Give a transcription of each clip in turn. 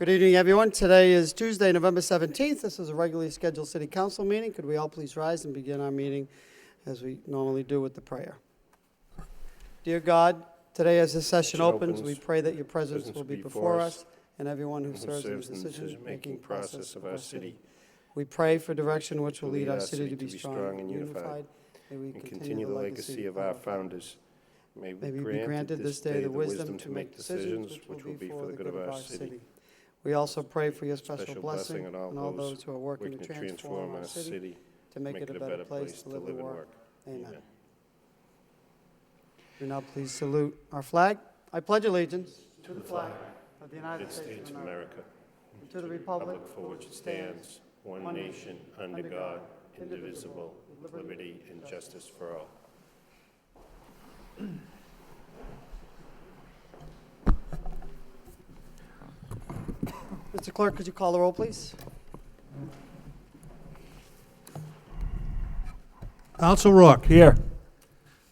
Good evening, everyone. Today is Tuesday, November 17th. This is a regularly scheduled City Council meeting. Could we all please rise and begin our meeting as we normally do with the prayer? Dear God, today as this session opens, we pray that your presence will be before us and everyone who serves in the decision-making process of our city. We pray for direction which will lead our city to be strong and unified. May we continue the legacy of our founders. May we be granted this day the wisdom to make decisions which will be for the good of our city. We also pray for your special blessing on all those who are working to transform our city to make it a better place to live and work. Amen. We now please salute our flag. I pledge allegiance to the flag of the United States of America and to the republic for which it stands, one nation, under God, indivisible, with liberty and justice for all. Mr. Clerk, could you call the roll, please? Council Rourke. Here.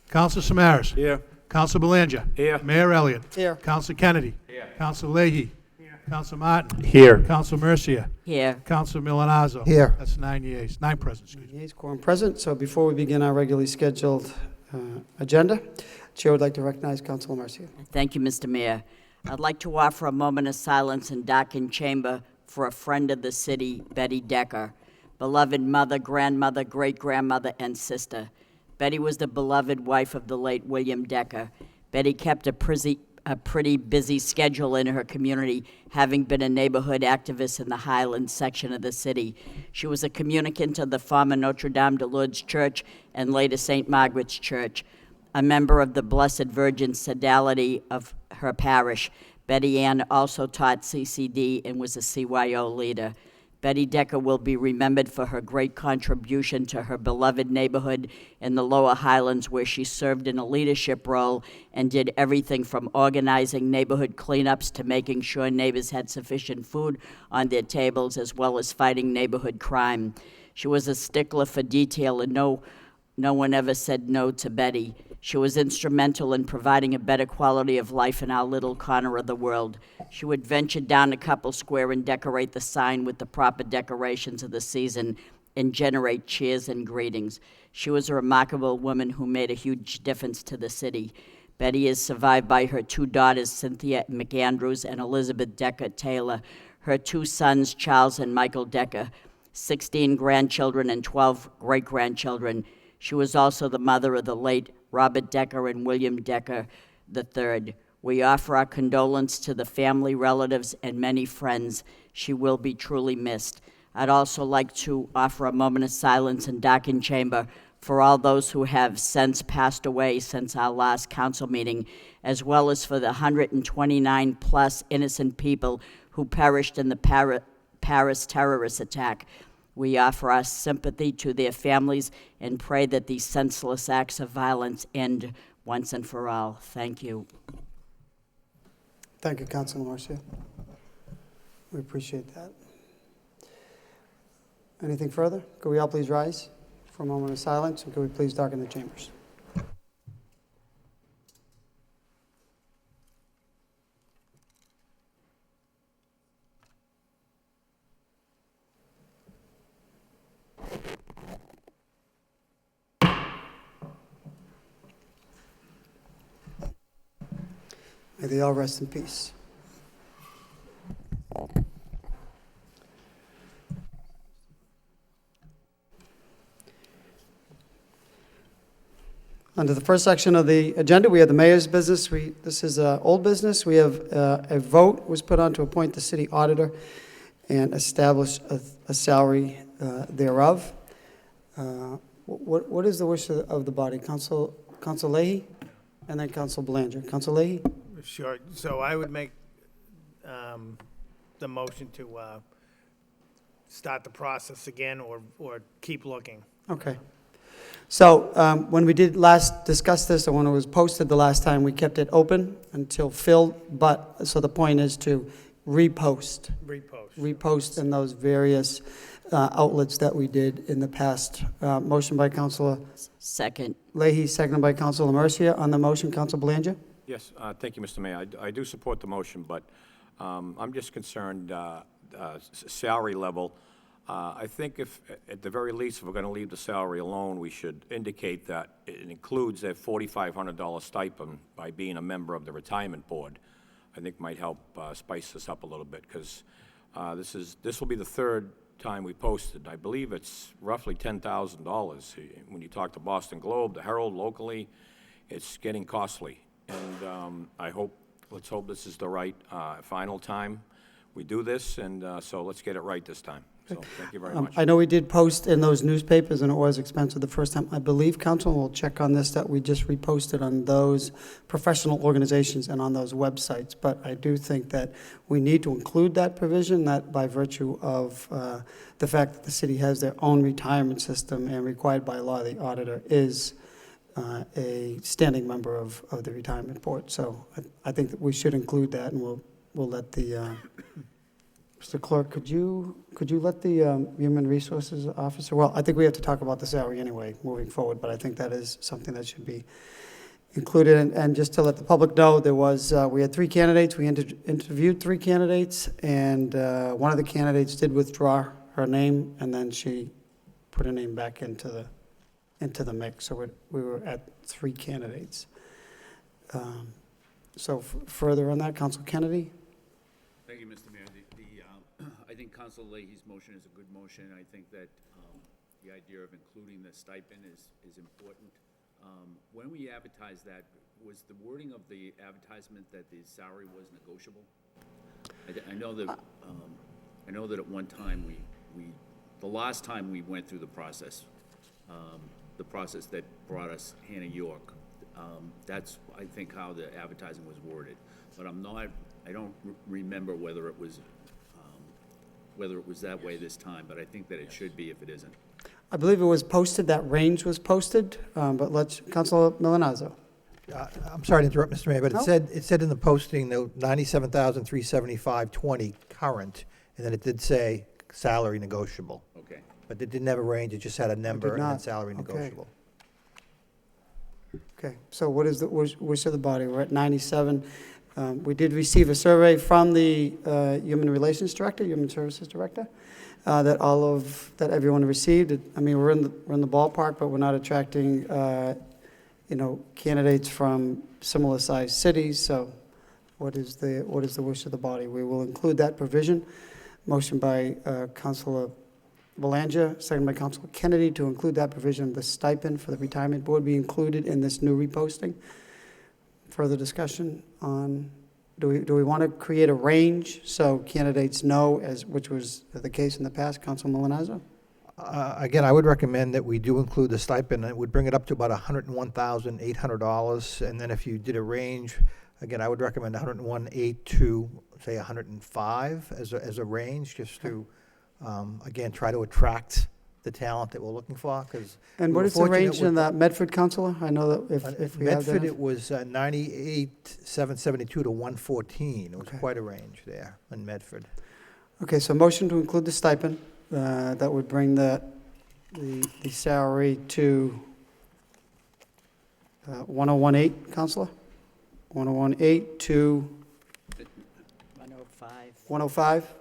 Council Samaras. Here. Council Belanger. Here. Mayor Elliott. Here. Council Kennedy. Here. Council Leahy. Here. Council Martin. Here. Council Mercia. Here. Council Milanazzo. Here. That's 9 yeas. 9 present, excuse me. Yeas, quorum present. So before we begin our regularly scheduled agenda, Chair would like to recognize Councilor Mercia. Thank you, Mr. Mayor. I'd like to offer a moment of silence in darkened chamber for a friend of the city, Betty Decker, beloved mother, grandmother, great-grandmother, and sister. Betty was the beloved wife of the late William Decker. Betty kept a pretty busy schedule in her community, having been a neighborhood activist in the Highlands section of the city. She was a communicant of the former Notre Dame de Lourdes Church and later St. Margaret's Church. A member of the Blessed Virgin Sodality of her parish, Betty Ann also taught CCD and was a CYO leader. Betty Decker will be remembered for her great contribution to her beloved neighborhood in the Lower Highlands, where she served in a leadership role and did everything from organizing neighborhood cleanups to making sure neighbors had sufficient food on their tables, as well as fighting neighborhood crime. She was a stickler for detail, and no one ever said no to Betty. She was instrumental in providing a better quality of life in our little corner of the world. She would venture down to Couple Square and decorate the sign with the proper decorations of the season and generate cheers and greetings. She was a remarkable woman who made a huge difference to the city. Betty is survived by her 2 daughters, Cynthia McAndrews and Elizabeth Decker Taylor, her 2 sons, Charles and Michael Decker, 16 grandchildren and 12 great-grandchildren. She was also the mother of the late Robert Decker and William Decker III. We offer our condolence to the family, relatives, and many friends. She will be truly missed. I'd also like to offer a moment of silence in darkened chamber for all those who have since passed away since our last council meeting, as well as for the 129-plus innocent people who perished in the Paris terrorist attack. We offer our sympathy to their families and pray that these senseless acts of violence end once and for all. Thank you. Thank you, Councilor Mercia. We appreciate that. Anything further? Could we all please rise for a moment of silence, and could we please darken the chambers? May they all rest in peace. Under the first section of the agenda, we have the mayor's business. This is old business. We have a vote was put on to appoint the city auditor and establish a salary thereof. What is the wish of the body? Council Leahy and then Council Belanger. Council Leahy? Sure. So I would make the motion to start the process again or keep looking. Okay. So when we did last discuss this, and when it was posted the last time, we kept it open until filled. But so the point is to repost in those various outlets that we did in the past. Motion by Councilor Second. Leahy, seconded by Councilor Mercia. On the motion, Council Belanger? Yes, thank you, Mr. Mayor. I do support the motion, but I'm just concerned, salary level. I think if, at the very least, if we're going to leave the salary alone, we should indicate that it includes a $4,500 stipend by being a member of the retirement board. I think might help spice this up a little bit, because this will be the third time we posted. I believe it's roughly $10,000. When you talk to Boston Globe, the Herald, locally, it's getting costly. And let's hope this is the right final time we do this, and so let's get it right this time. So thank you very much. I know we did post in those newspapers, and it was expensive the first time. I believe, Council, will check on this, that we just reposted on those professional organizations and on those websites. But I do think that we need to include that provision, that by virtue of the fact that the city has their own retirement system and required by law, the auditor is a standing member of the retirement board. So I think that we should include that, and we'll let the Mr. Clerk, could you let the Human Resources Officer, well, I think we have to talk about the salary anyway, moving forward, but I think that is something that should be included. And just to let the public know, we had 3 candidates. We interviewed 3 candidates, and one of the candidates did withdraw her name, and then she put her name back into the mix. So we were at 3 candidates. So further on that, Council Kennedy? Thank you, Mr. Mayor. I think Council Leahy's motion is a good motion. I think that the idea of including the stipend is important. When we advertised that, was the wording of the advertisement that the salary was negotiable? I know that at one time the last time we went through the process that brought us Hannah York, that's, I think, how the advertising was worded. But I don't remember whether it was that way this time, but I think that it should be if it isn't. I believe it was posted, that range was posted, but Councilor Milanazzo. I'm sorry to interrupt, Mr. Mayor, but No. it said in the posting, the $97,375.20 current, and then it did say salary negotiable. Okay. But it didn't have a range, it just had a number and then not. salary Okay. negotiable. Okay, so what is the wish of the body? We're at 97. We did receive a survey from the Human Relations Director, Human Services Director, that everyone received. I mean, we're in the ballpark, but we're not attracting, candidates from similar-sized cities. So, what is the wish of the body? We will include that provision. Motion by Councilor Belanger, second by Councilor Kennedy, to include that provision. The stipend for the retirement board be included in this new reposting. Further discussion on, do we want to create a range so candidates know, which was the case in the past? Council Milanazzo? Again, I would recommend that we do include the stipend. It would bring it up to about $101,800. And then if you did a range, again, I would recommend $101,800 to, say, $105,000 as a range, just to, again, try to attract the talent that we're looking for. And what is the range in that Medford, Councilor? I know that if we have that. Medford, it was 98,772 to 114. It was Okay. quite a range there in Medford. Okay, so motion to include the stipend, that would bring the salary to 101,800, Councilor? 101,800 to 105, 105?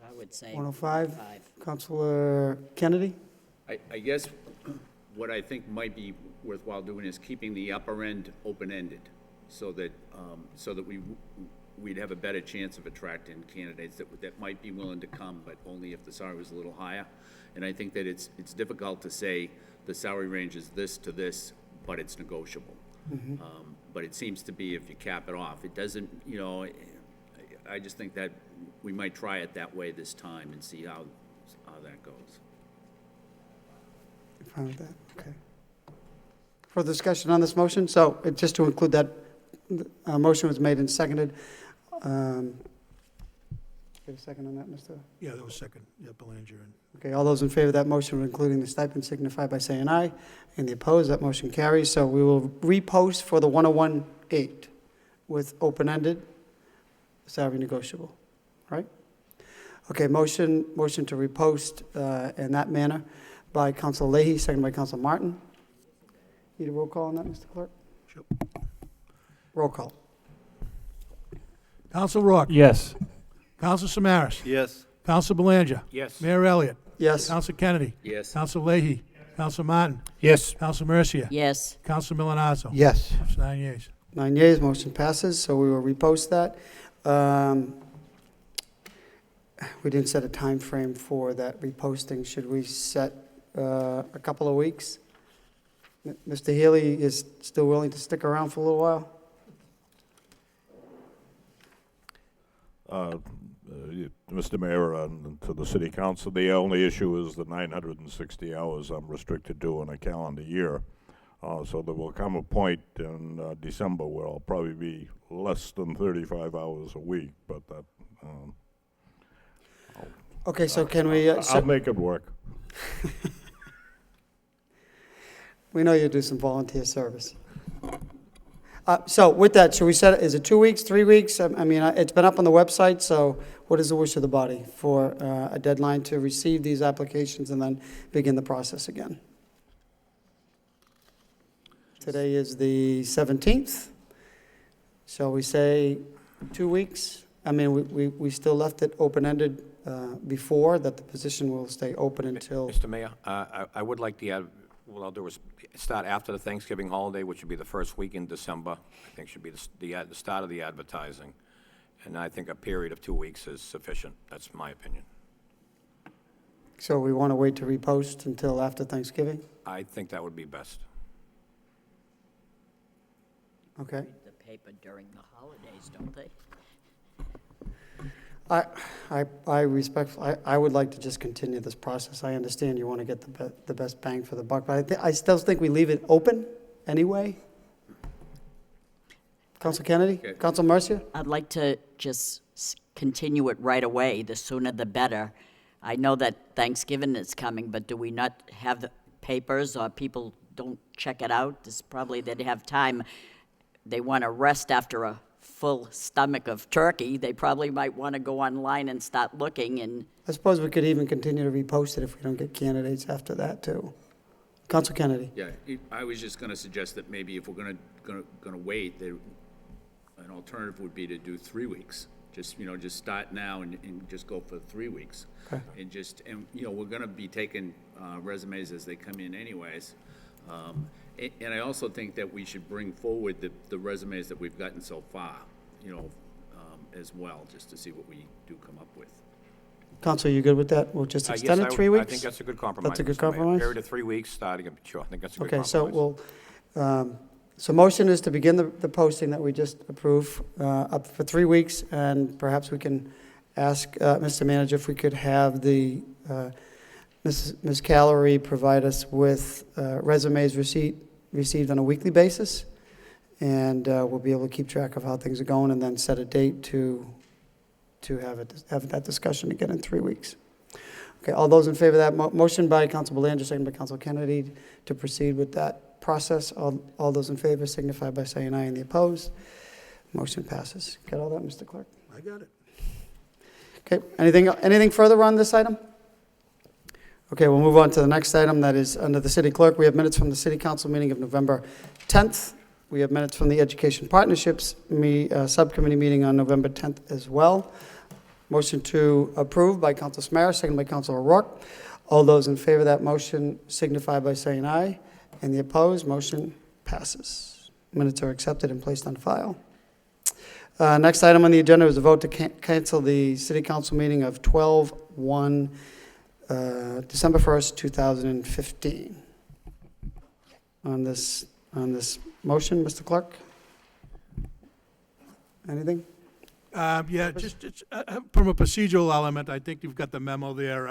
I would say. 105? 105. Councilor Kennedy? I guess what I think might be worthwhile doing is keeping the upper end open-ended, so that we'd have a better chance of attracting candidates that might be willing to come, but only if the salary was a little higher. And I think that it's difficult to say the salary range is this to this, but it's negotiable. But it seems to be if you cap it off. It doesn't, I just think that we might try it that way this time and see how that goes. You're fine with that? Okay. Further discussion on this motion? So just to include that, motion was made and seconded. Get a second on that, Mr.? Yeah, that was second. Yeah, Belanger and. Okay, all those in favor of that motion, including the stipend, signify by saying aye. And the opposed, that motion carries. So we will repost for the 101,800 with open-ended, salary negotiable, right? Okay, motion to repost in that manner by Council Leahy, second by Council Martin. Need a roll call on that, Mr. Clerk? Sure. Roll call. Counsel Rourke. Yes. Counsel Samaras. Yes. Counsel Belanger. Yes. Mayor Elliott. Yes. Counsel Kennedy. Yes. Counsel Leahy. Counsel Martin. Yes. Counsel Mercia. Yes. Counsel Milonazo. Yes. That's 9 yeas. 9 yeas, motion passes, so we will repost that. We didn't set a time frame for that reposting. Should we set a couple of weeks? Mr. Healy is still willing to stick around for a little while? Mr. Mayor, and to the city council, the only issue is the 960 hours I'm restricted to in a calendar year. So there will come a point in December where I'll probably be less than 35 hours a week, but that, Okay, so can we, I'll make it work. we know you do some volunteer service. So with that, should we set, is it 2 weeks, 3 weeks? I mean, it's been up on the website, so what is the wish of the body for a deadline to receive these applications and then begin the process again? Today is the 17th. Shall we say 2 weeks? I mean, we still left it open-ended before, that the position will stay open until, Mr. Mayor, I would like to add, what I'll do is start after the Thanksgiving holiday, which would be the first week in December. I think should be the start of the advertising. And I think a period of 2 weeks is sufficient. That's my opinion. so we want to wait to repost until after Thanksgiving? I think that would be best. Okay. The paper during the holidays, don't they? I respectfully, I would like to just continue this process. I understand you want to get the best bang for the buck, but I still think we leave it open anyway. Counsel Kennedy? Okay. Counsel Mercia? I'd like to just continue it right away, the sooner the better. I know that Thanksgiving is coming, but do we not have the papers, or people don't check it out? It's probably they'd have time. They want to rest after a full stomach of turkey. They probably might want to go online and start looking, and I suppose we could even continue to repost it if we don't get candidates after that, too. Counsel Kennedy? Yeah, I was just gonna suggest that maybe if we're gonna wait, that an alternative would be to do 3 weeks. Just, just start now and just go for 3 weeks. Okay. And we're gonna be taking resumes as they come in anyways. And I also think that we should bring forward the resumes that we've gotten so far, as well, just to see what we do come up with. Counsel, you good with that? We'll just Yes, extend it 3 weeks? I think that's a good compromise. That's a good Mr. Mayor. compromise? Period of 3 weeks, starting, sure, I think that's a good Okay, compromise. so motion is to begin the posting that we just approved up for 3 weeks, and perhaps we can ask Mr. Manager if we could have the Ms. Callery provide us with resumes received on a weekly basis, and we'll be able to keep track of how things are going, and then set a date to have that discussion again in 3 weeks. Okay, all those in favor of that motion by Counsel Belanger, second by Counsel Kennedy, to proceed with that process. All those in favor signify by saying aye, and the opposed. Motion passes. Got all that, Mr. Clerk? I got it. Okay, anything further on this item? Okay, we'll move on to the next item, that is under the city clerk. We have minutes from the city council meeting of November 10th. We have minutes from the Education Partnerships subcommittee meeting on November 10th as well. Motion to approve by Counsel Samaras, second by Counsel O'Rourke. All those in favor of that motion signify by saying aye. And the opposed, motion passes. Minutes are accepted and placed on file. Next item on the agenda is a vote to cancel the city council meeting of 12/1, December 1st, 2015. On this motion, Mr. Clerk? Anything? Yeah, just from a procedural element, I think you've got the memo there.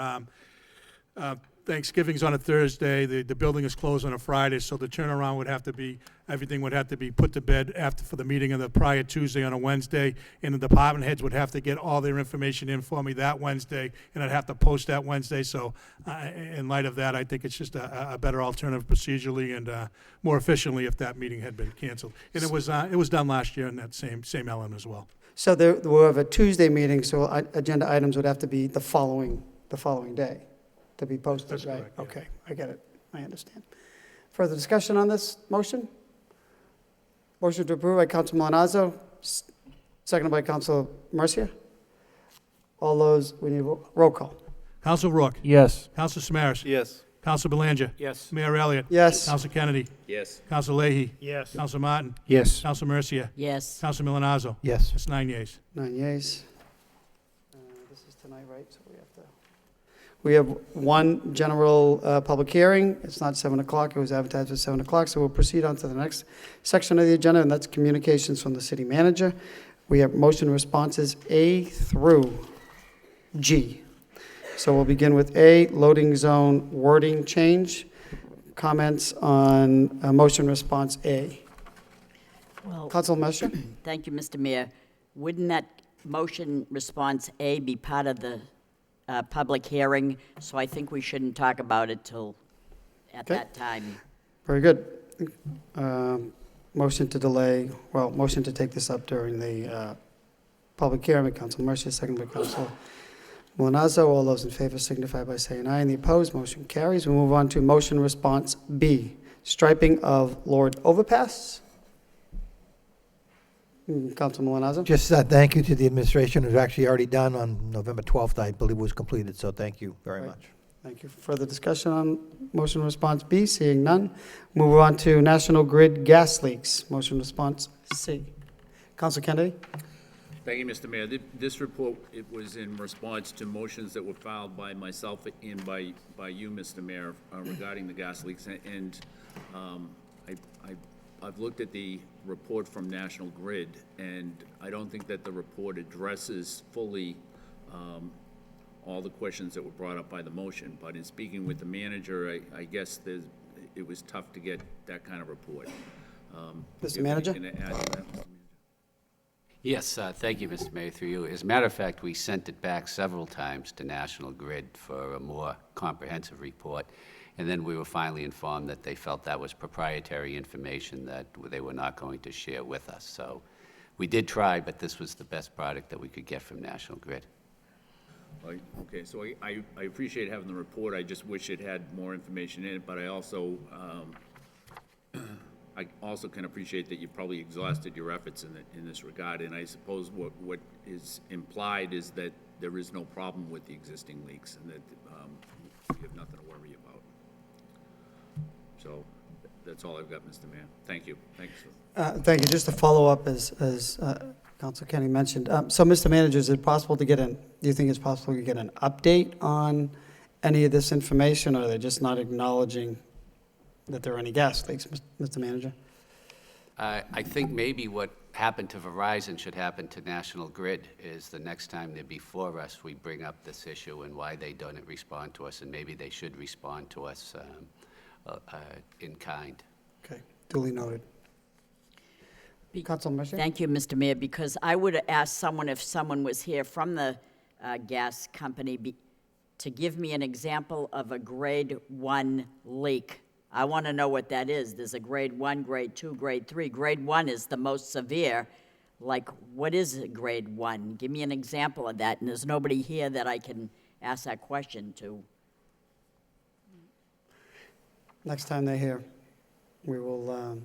Thanksgiving's on a Thursday, the building is closed on a Friday, so the turnaround would have to be, everything would have to be put to bed for the meeting on the prior Tuesday on a Wednesday, and the department heads would have to get all their information in for me that Wednesday, and I'd have to post that Wednesday, so in light of that, I think it's just a better alternative procedurally and more efficiently if that meeting had been canceled. And it was done last year in that same element as well. So we'll have a Tuesday meeting, so agenda items would have to be the following day to be posted, That's right? correct, yeah. Okay, I get it. I understand. Further discussion on this motion? Motion to approve by Counsel Milonazo, Seconded by Council Mercia. All those, we need a roll call. Counsel Rourke. Yes. Counsel Samaras. Yes. Counsel Belanger. Yes. Mayor Elliott. Yes. Counsel Kennedy. Yes. Counsel Leahy. Yes. Counsel Martin. Yes. Counsel Mercia. Yes. Counsel Milonazo. Yes. That's 9 yeas. 9 yeas. This is tonight, right? So we have one general public hearing. It's not 7 o'clock. It was advertised for 7 o'clock. So we'll proceed on to the next section of the agenda, and that's communications from the city manager. We have motion responses A through G. So we'll begin with A, loading zone wording change. Comments on motion response A. Well, Council Mercia? thank you, Mr. Mayor. Wouldn't that motion response A be part of the public hearing? So I think we shouldn't talk about it till at Okay. that time. Very good. Motion to delay, well, motion to take this up during the public hearing by Council Mercia, second by Council Milonazo. All those in favor signify by saying aye, and the opposed, motion carries. We move on to motion response B, striping of Lord Overpass. Council Milonazo? Just thank you to the administration. It was actually already done on November 12th, I believe it was completed, so thank you very Right. much. Thank you. Further discussion on motion response B? Seeing none. Move on to National Grid gas leaks. Motion response C. Council Kennedy? Thank you, Mr. Mayor. This report, it was in response to motions that were filed by myself and by you, Mr. Mayor, regarding the gas leaks. And I've looked at the report from National Grid, and I don't think that the report addresses fully all the questions that were brought up by the motion. But in speaking with the manager, I guess it was tough to get that kind of report. Mr. Do you have Manager? anything to add to that, Mr. Manager? Yes, thank you, Mr. Mayor, through you. As a matter of fact, we sent it back several times to National Grid for a more comprehensive report, and then we were finally informed that they felt that was proprietary information that they were not going to share with us. So we did try, but this was the best product that we could get from National Grid. Okay, so I appreciate having the report. I just wish it had more information in it, but I also can appreciate that you probably exhausted your efforts in this regard. And I suppose what is implied is that there is no problem with the existing leaks and that you have nothing to worry about. So that's all I've got, Mr. Mayor. Thank you. Thanks. Thank you. Just to follow up, as Council Kenny mentioned, so Mr. Manager, is it possible to get do you think it's possible to get an update on any of this information, or are they just not acknowledging that there are any gas leaks, Mr. Manager? I think maybe what happened to Verizon should happen to National Grid is the next time they're before us, we bring up this issue and why they don't respond to us, and maybe they should respond to us in kind. Okay, duly noted. Council Mercia? Thank you, Mr. Mayor, because I would have asked someone if someone was here from the gas company to give me an example of a grade 1 leak. I want to know what that is. There's a grade 1, grade 2, grade 3. Grade 1 is the most severe. Like, what is a grade 1? Give me an example of that, and there's nobody here that I can ask that question to. Next time they're here, we will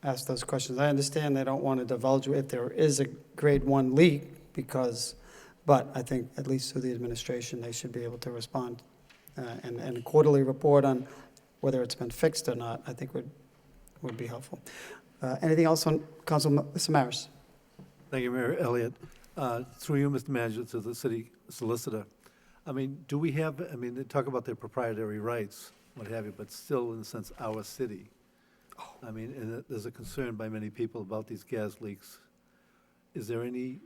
ask those questions. I understand they don't want to divulge if there is a grade 1 leak but I think at least through the administration, they should be able to respond. And a quarterly report on whether it's been fixed or not, I think would be helpful. Anything else on Council Samaras? Thank you, Mayor Elliott. Through you, Mr. Manager, to the city solicitor. I mean, do we have, I mean, they talk about their proprietary rights, what have you, but still, in a sense, our city. I mean, and there's a concern by many people about these gas leaks. Is there anything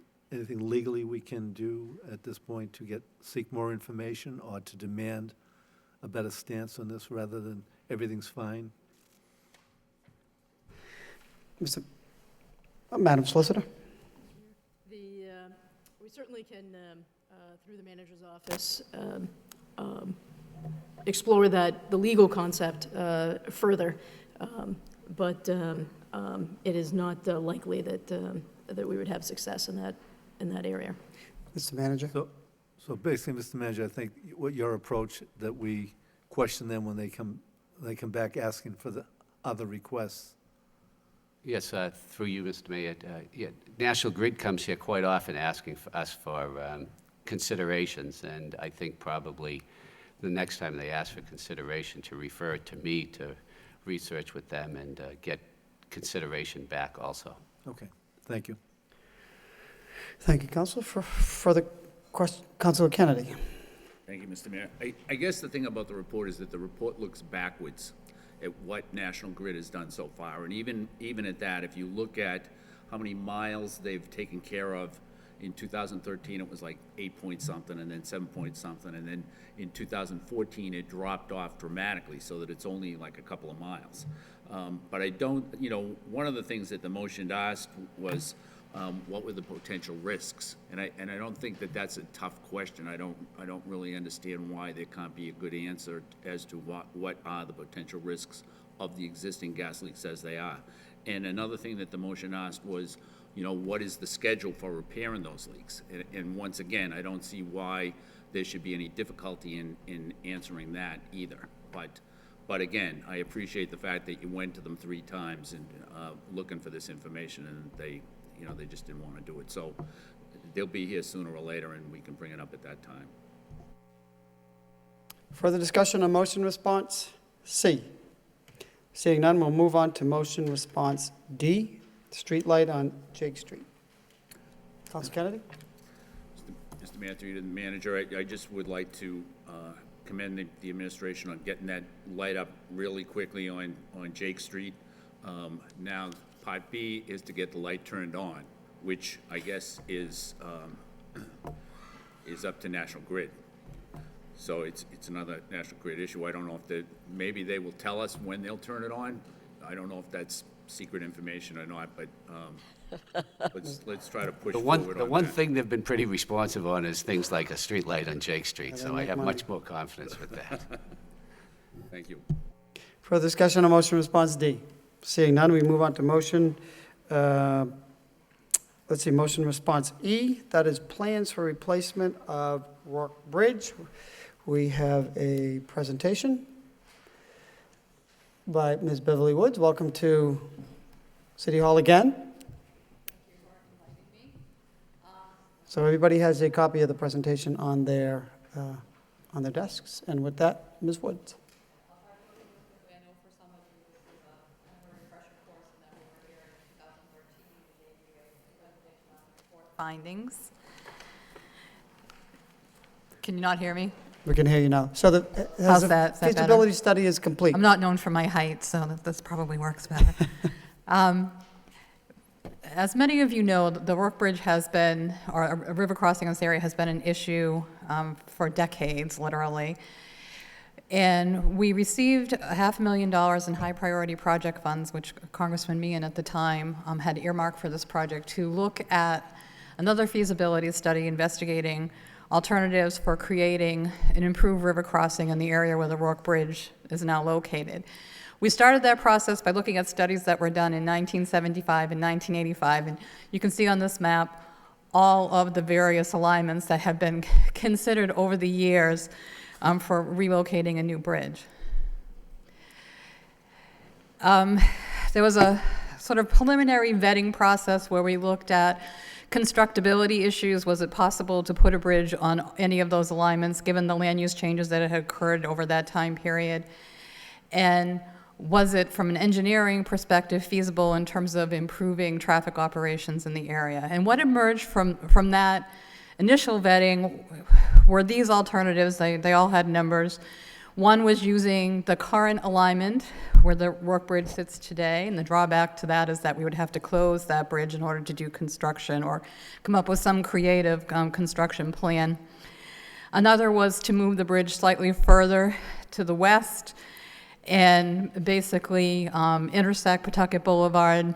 legally we can do at this point to seek more information or to demand a better stance on this rather than everything's fine? Madam Solicitor? We certainly can, through the manager's office, explore the legal concept further, but it is not likely that we would have success in that area. Mr. Manager? So basically, Mr. Manager, I think what your approach, that we question them when they come back asking for the other requests. Yes, through you, Mr. Mayor. Yeah, National Grid comes here quite often asking for us for considerations, and I think probably the next time they ask for consideration to refer it to me to research with them and get consideration back also. Okay, thank you. Thank you, Councilor. For further question, Councilor Kennedy. Thank you, Mr. Mayor. I guess the thing about the report is that the report looks backwards at what National Grid has done so far. And even at that, if you look at how many miles they've taken care of, in 2013 it was like 8 point something, and then 7 point something, and then in 2014 it dropped off dramatically so that it's only like a couple of miles. But I don't, one of the things that the motion asked was, what were the potential risks? And I don't think that that's a tough question. I don't really understand why there can't be a good answer as to what are the potential risks of the existing gas leaks as they are. And another thing that the motion asked was, what is the schedule for repairing those leaks? And once again, I don't see why there should be any difficulty in answering that either. But again, I appreciate the fact that you went to them 3 times and looking for this information, and they just didn't want to do it. So they'll be here sooner or later, and we can bring it up at that time. Further discussion on motion response C? Seeing none, we'll move on to motion response D, street light on Jake Street. Councilor Kennedy? Mr. Mayor, through you to the manager, I just would like to commend the administration on getting that light up really quickly on Jake Street. Now, part B is to get the light turned on, which I guess is up to National Grid. So it's another National Grid issue. I don't know if maybe they will tell us when they'll turn it on. I don't know if that's secret information or not, but let's try to push forward on that. The one thing they've been pretty responsive on is things like a street light on Jake Street, so I have much more confidence with that. Thank you. Further discussion on motion response D? Seeing none, we move on to motion, motion response E, that is plans for replacement of Rourke Bridge. We have a presentation by Ms. Beverly Woods. Welcome to City Hall again. So everybody has a copy of the presentation on their desks. And with that, Ms. Woods. Findings. Can you not hear me? We can hear you now. So the How's that? Is that better? feasibility study is complete. I'm not known for my height, so this probably works better. As many of you know, the Rourke Bridge has been, or a river crossing in this area has been an issue for decades, literally. And we received $500,000 in high priority project funds, which Congressman Meehan at the time had earmarked for this project, to look at another feasibility study investigating alternatives for creating an improved river crossing in the area where the Rourke Bridge is now located. We started that process by looking at studies that were done in 1975 and 1985, and you can see on this map all of the various alignments that have been considered over the years for relocating a new bridge. There was a sort of preliminary vetting process where we looked at constructability issues. Was it possible to put a bridge on any of those alignments given the land use changes that had occurred over that time period? And was it, from an engineering perspective, feasible in terms of improving traffic operations in the area? And what emerged from that initial vetting were these alternatives. They all had numbers. One was using the current alignment where the Rourke Bridge sits today, and the drawback to that is that we would have to close that bridge in order to do construction or come up with some creative construction plan. Another was to move the bridge slightly further to the west and basically intersect Pawtucket Boulevard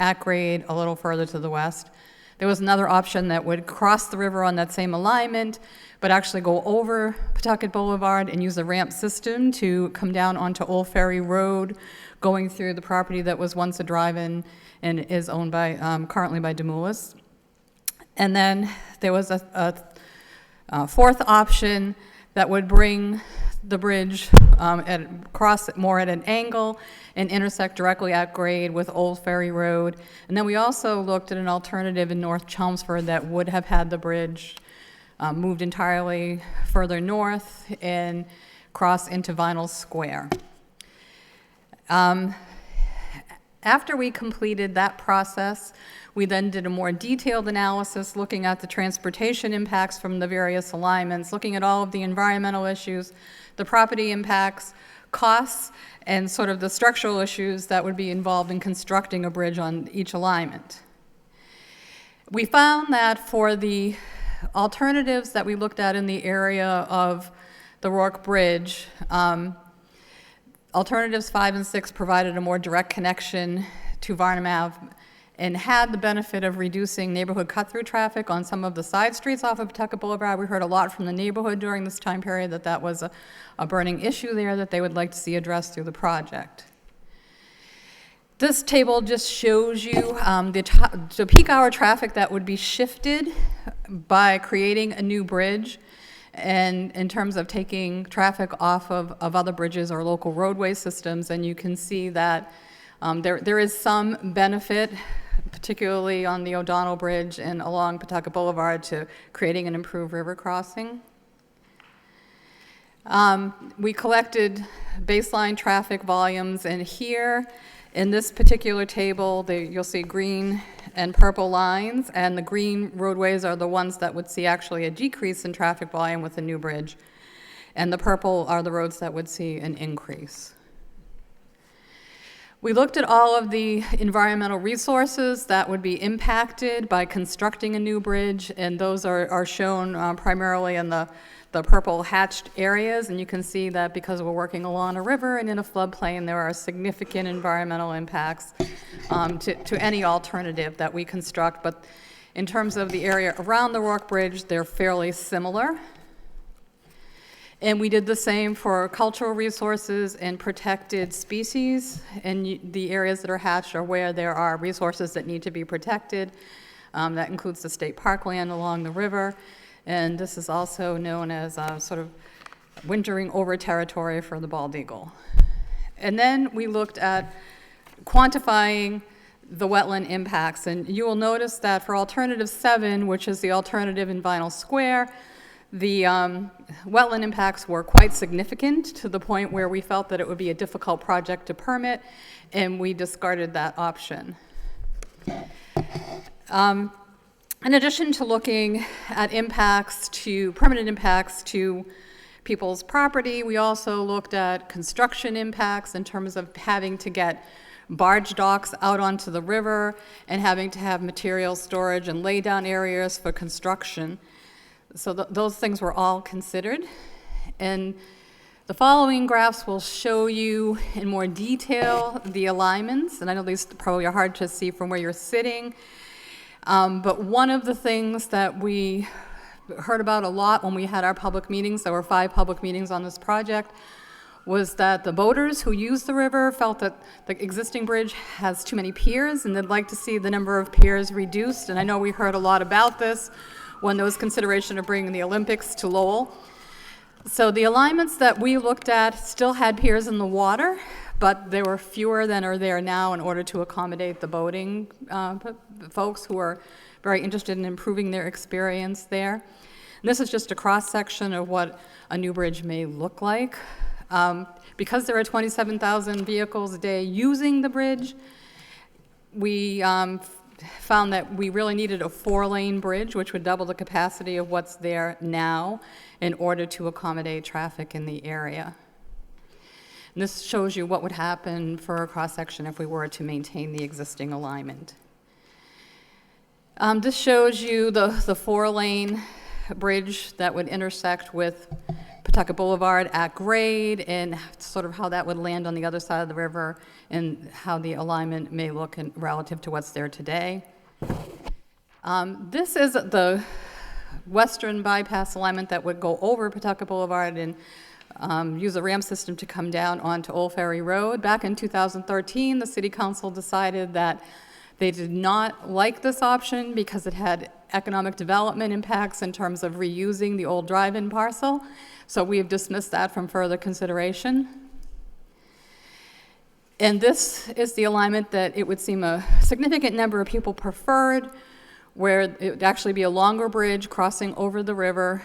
at grade a little further to the west. There was another option that would cross the river on that same alignment, but actually go over Pawtucket Boulevard and use a ramp system to come down onto Old Ferry Road, going through the property that was once a drive-in and is owned by, currently by Demoulas. And then there was a fourth option that would bring the bridge cross it more at an angle and intersect directly at grade with Old Ferry Road. And then we also looked at an alternative in North Chelmsford that would have had the bridge moved entirely further north and cross into Vinyl Square. After we completed that process, we then did a more detailed analysis looking at the transportation impacts from the various alignments, looking at all of the environmental issues, the property impacts, costs, and sort of the structural issues that would be involved in constructing a bridge on each alignment. We found that for the alternatives that we looked at in the area of the Rourke Bridge, alternatives 5 and 6 provided a more direct connection to Varnum Ave and had the benefit of reducing neighborhood cut-through traffic on some of the side streets off of Pawtucket Boulevard. We heard a lot from the neighborhood during this time period that that was a burning issue there that they would like to see addressed through the project. This table just shows you the peak hour traffic that would be shifted by creating a new bridge, and in terms of taking traffic off of other bridges or local roadway systems. And you can see that there is some benefit, particularly on the O'Donnell Bridge and along Pawtucket Boulevard, to creating an improved river crossing. We collected baseline traffic volumes, and here in this particular table, you'll see green and purple lines, and the green roadways are the ones that would see actually a decrease in traffic volume with the new bridge, and the purple are the roads that would see an increase. We looked at all of the environmental resources that would be impacted by constructing a new bridge, and those are shown primarily in the purple hatched areas, and you can see that because we're working along a river and in a floodplain, there are significant environmental impacts to any alternative that we construct. But in terms of the area around the Rourke Bridge, they're fairly similar. And we did the same for cultural resources and protected species, and the areas that are hatched are where there are resources that need to be protected. That includes the state parkland along the river. And this is also known as sort of wintering over territory for the bald eagle. And then we looked at quantifying the wetland impacts. And you will notice that for alternative 7, which is the alternative in Vinyl Square, the wetland impacts were quite significant to the point where we felt that it would be a difficult project to permit, and we discarded that option. In addition to looking at permanent impacts to people's property, we also looked at construction impacts in terms of having to get barge docks out onto the river and having to have material storage and lay down areas for construction. So those things were all considered. And the following graphs will show you in more detail the alignments, and I know these probably are hard to see from where you're sitting. But one of the things that we heard about a lot when we had our public meetings, there were 5 public meetings on this project, was that the boaters who use the river felt that the existing bridge has too many piers, and they'd like to see the number of piers reduced. And I know we heard a lot about this when there was consideration of bringing the Olympics to Lowell. So the alignments that we looked at still had piers in the water, but there were fewer than are there now in order to accommodate the boating folks who are very interested in improving their experience there. And this is just a cross-section of what a new bridge may look like. Because there are 27,000 vehicles a day using the bridge, we found that we really needed a 4-lane bridge, which would double the capacity of what's there now in order to accommodate traffic in the area. And this shows you what would happen for a cross-section if we were to maintain the existing alignment. This shows you the 4-lane bridge that would intersect with Pawtucket Boulevard at grade, and sort of how that would land on the other side of the river, and how the alignment may look relative to what's there today. This is the western bypass alignment that would go over Pawtucket Boulevard and use a ramp system to come down onto Old Ferry Road. Back in 2013, the City Council decided that they did not like this option because it had economic development impacts in terms of reusing the old drive-in parcel, so we have dismissed that from further consideration. And this is the alignment that it would seem a significant number of people preferred, where it would actually be a longer bridge crossing over the river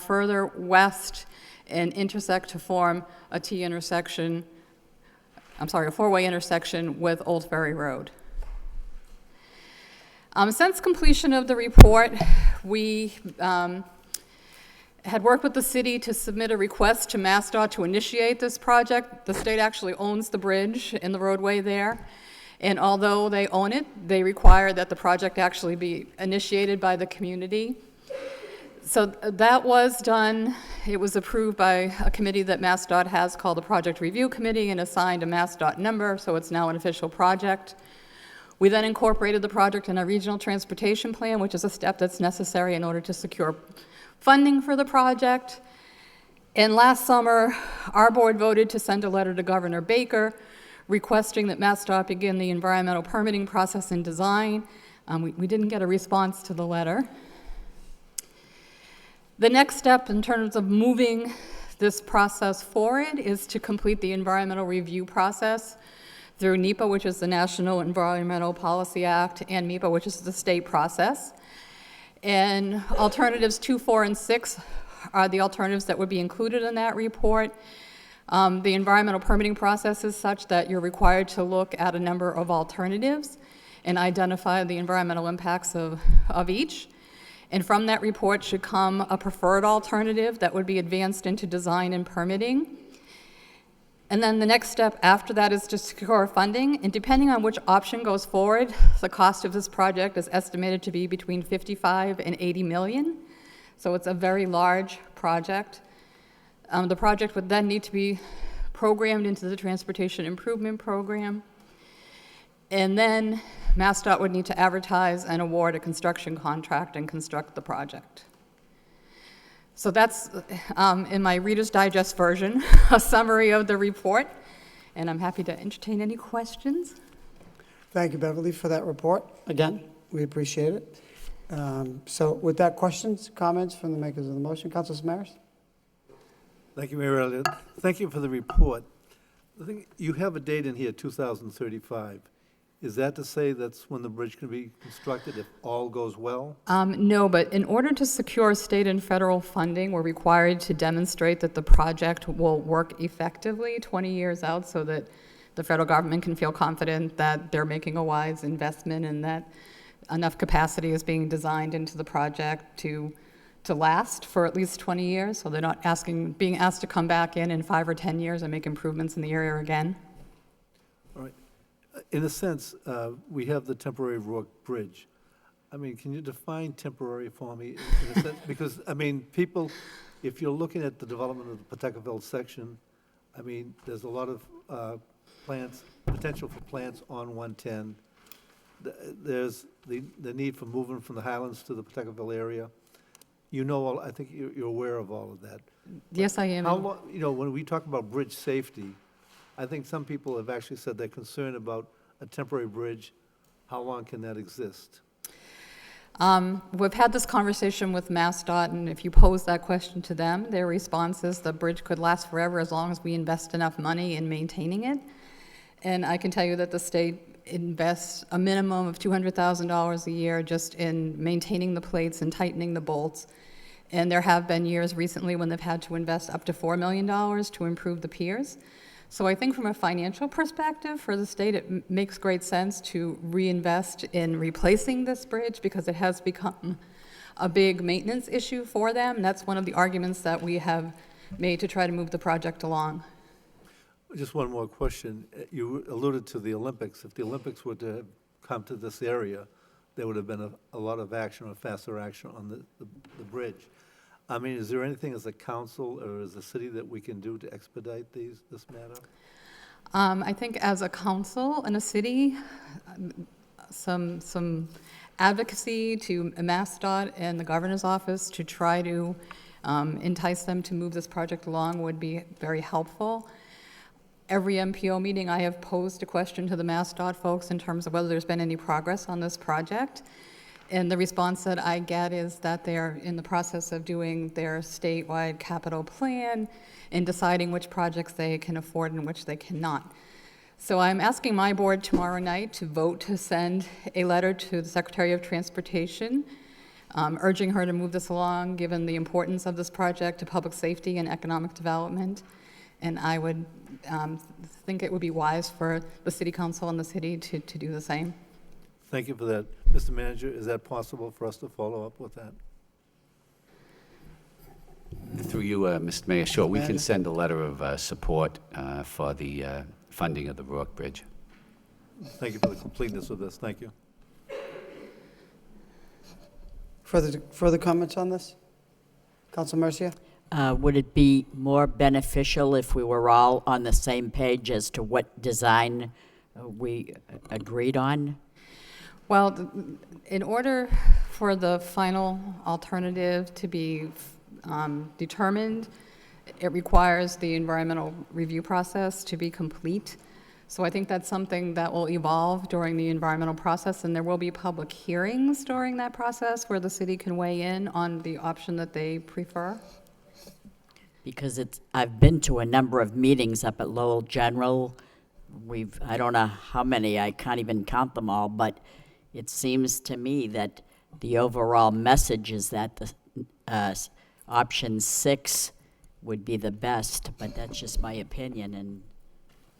further west and intersect to form a four-way intersection with Old Ferry Road. Since completion of the report, we had worked with the city to submit a request to MassDOT to initiate this project. The state actually owns the bridge and the roadway there, and although they own it, they require that the project actually be initiated by the community. So that was done. It was approved by a committee that MassDOT has called the Project Review Committee and assigned a MassDOT number, so it's now an official project. We then incorporated the project in a regional transportation plan, which is a step that's necessary in order to secure funding for the project. And last summer, our board voted to send a letter to Governor Baker requesting that MassDOT begin the environmental permitting process and design. We didn't get a response to the letter. The next step in terms of moving this process forward is to complete the environmental review process through NEPA, which is the National Environmental Policy Act, and MEPA, which is the state process. And alternatives 2, 4, and 6 are the alternatives that would be included in that report. The environmental permitting process is such that you're required to look at a number of alternatives and identify the environmental impacts of each. And from that report should come a preferred alternative that would be advanced into design and permitting. And then the next step after that is to secure funding, and depending on which option goes forward, the cost of this project is estimated to be between 55 and 80 million. So it's a very large project. The project would then need to be programmed into the Transportation Improvement Program. And then MassDOT would need to advertise and award a construction contract and construct the project. So that's, in my Reader's Digest version, a summary of the report, and I'm happy to entertain any questions. Thank you, Beverly, for that report. Again, we appreciate it. So with that, questions, comments from the makers of the motion? Councilor Samaras? Thank you, Mayor Elliott. Thank you for the report. I think you have a date in here, 2035. Is that to say that's when the bridge can be constructed if all goes well? No, but in order to secure state and federal funding, we're required to demonstrate that the project will work effectively 20 years out so that the federal government can feel confident that they're making a wise investment and that enough capacity is being designed into the project to last for at least 20 years, so they're not being asked to come back in 5 or 10 years and make improvements in the area again. All right. In a sense, we have the temporary rock bridge. I mean, can you define temporary for me in a sense? Because, I mean, people, if you're looking at the development of the Pawtuckaville section, I mean, there's a lot of potential for plants on 110. There's the need for moving from the Highlands to the Pawtuckaville area. You know, I think you're aware of all of that. Yes, I am. How long, when we talk about bridge safety, I think some people have actually said they're concerned about a temporary bridge. How long can that exist? We've had this conversation with MassDOT, and if you pose that question to them, their response is the bridge could last forever as long as we invest enough money in maintaining it. And I can tell you that the state invests a minimum of $200,000 a year just in maintaining the plates and tightening the bolts. And there have been years recently when they've had to invest up to $4 million to improve the piers. So I think from a financial perspective for the state, it makes great sense to reinvest in replacing this bridge because it has become a big maintenance issue for them. That's one of the arguments that we have made to try to move the project along. Just one more question. You alluded to the Olympics. If the Olympics were to have come to this area, there would have been a lot of action or faster action on the bridge. I mean, is there anything as a council or as a city that we can do to expedite this matter? I think as a council and a city, some advocacy to MassDOT and the governor's office to try to entice them to move this project along would be very helpful. Every MPO meeting, I have posed a question to the MassDOT folks in terms of whether there's been any progress on this project. And the response that I get is that they're in the process of doing their statewide capital plan and deciding which projects they can afford and which they cannot. So I'm asking my board tomorrow night to vote to send a letter to the Secretary of Transportation, urging her to move this along, given the importance of this project to public safety and economic development. And I would think it would be wise for the city council and the city to do the same. Thank you for that. Mr. Manager, is that possible for us to follow up with that? Through you, Mr. Mayor, sure, we can send a letter of support for the funding of the Rourke Bridge. Thank you for the completeness of this. Thank you. Further comments on this? Council Mercia? Would it be more beneficial if we were all on the same page as to what design we agreed on? Well, in order for the final alternative to be determined, it requires the environmental review process to be complete. So I think that's something that will evolve during the environmental process, and there will be public hearings during that process where the city can weigh in on the option that they prefer. Because I've been to a number of meetings up at Lowell General. I don't know how many, I can't even count them all, but it seems to me that the overall message is that the option 6 would be the best, but that's just my opinion, and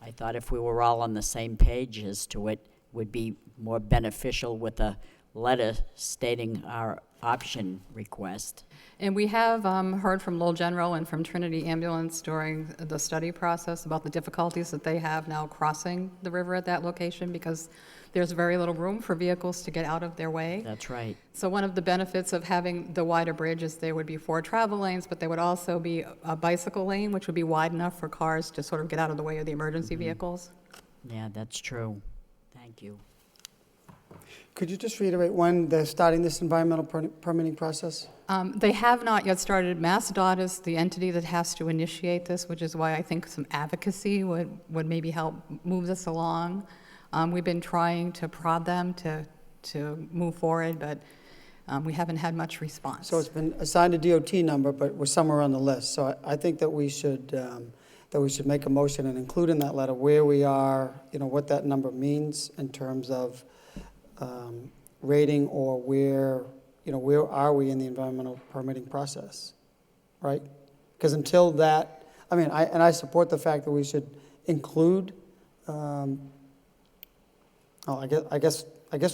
I thought if we were all on the same page as to it, would be more beneficial with a letter stating our option request. And we have heard from Lowell General and from Trinity Ambulance during the study process about the difficulties that they have now crossing the river at that location because there's very little room for vehicles to get out of their way. That's right. So one of the benefits of having the wider bridge is there would be 4 travel lanes, but there would also be a bicycle lane, which would be wide enough for cars to sort of get out of the way of the emergency vehicles. Yeah, that's true. Thank you. Could you just reiterate when they're starting this environmental permitting process? They have not yet started. MassDOT is the entity that has to initiate this, which is why I think some advocacy would maybe help move this along. We've been trying to prod them to move forward, but we haven't had much response. So it's been assigned a DOT number, but we're somewhere on the list. So I think that we should make a motion and include in that letter where we are, what that number means in terms of rating, or where are we in the environmental permitting process, right? Because until that, I support the fact that we should include. I guess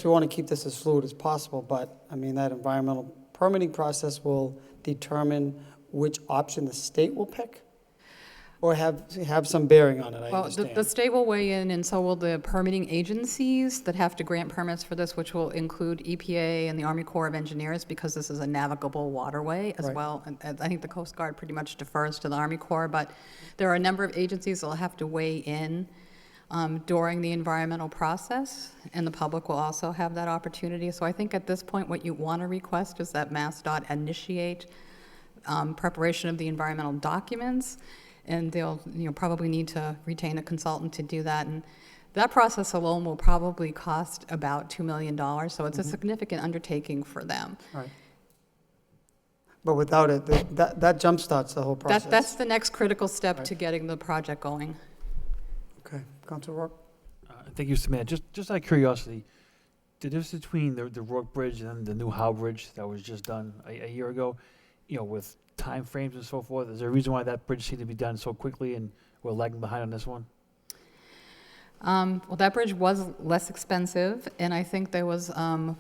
we want to keep this as fluid as possible, but that environmental permitting process will determine which option the state will pick, or have some bearing on it. I Well, understand. the state will weigh in, and so will the permitting agencies that have to grant permits for this, which will include EPA and the Army Corps of Engineers, because this is a navigable waterway as Right. well. And I think the Coast Guard pretty much defers to the Army Corps, but there are a number of agencies that will have to weigh in during the environmental process, and the public will also have that opportunity. So I think at this point, what you want to request is that MassDOT initiate preparation of the environmental documents, and they'll probably need to retain a consultant to do that. And that process alone will probably cost about $2 million, so it's a significant undertaking for them. Right. But without it, that jumpstarts the whole process. That's the next critical step to getting the project going. Okay, Councilor Rourke? Thank you, Mr. Mayor. Just out of curiosity, the difference between the Rourke Bridge and the new Howe Bridge that was just done a year ago, with time frames and so forth, is there a reason why that bridge seemed to be done so quickly and we're lagging behind on this one? Well, that bridge was less expensive, and I think there was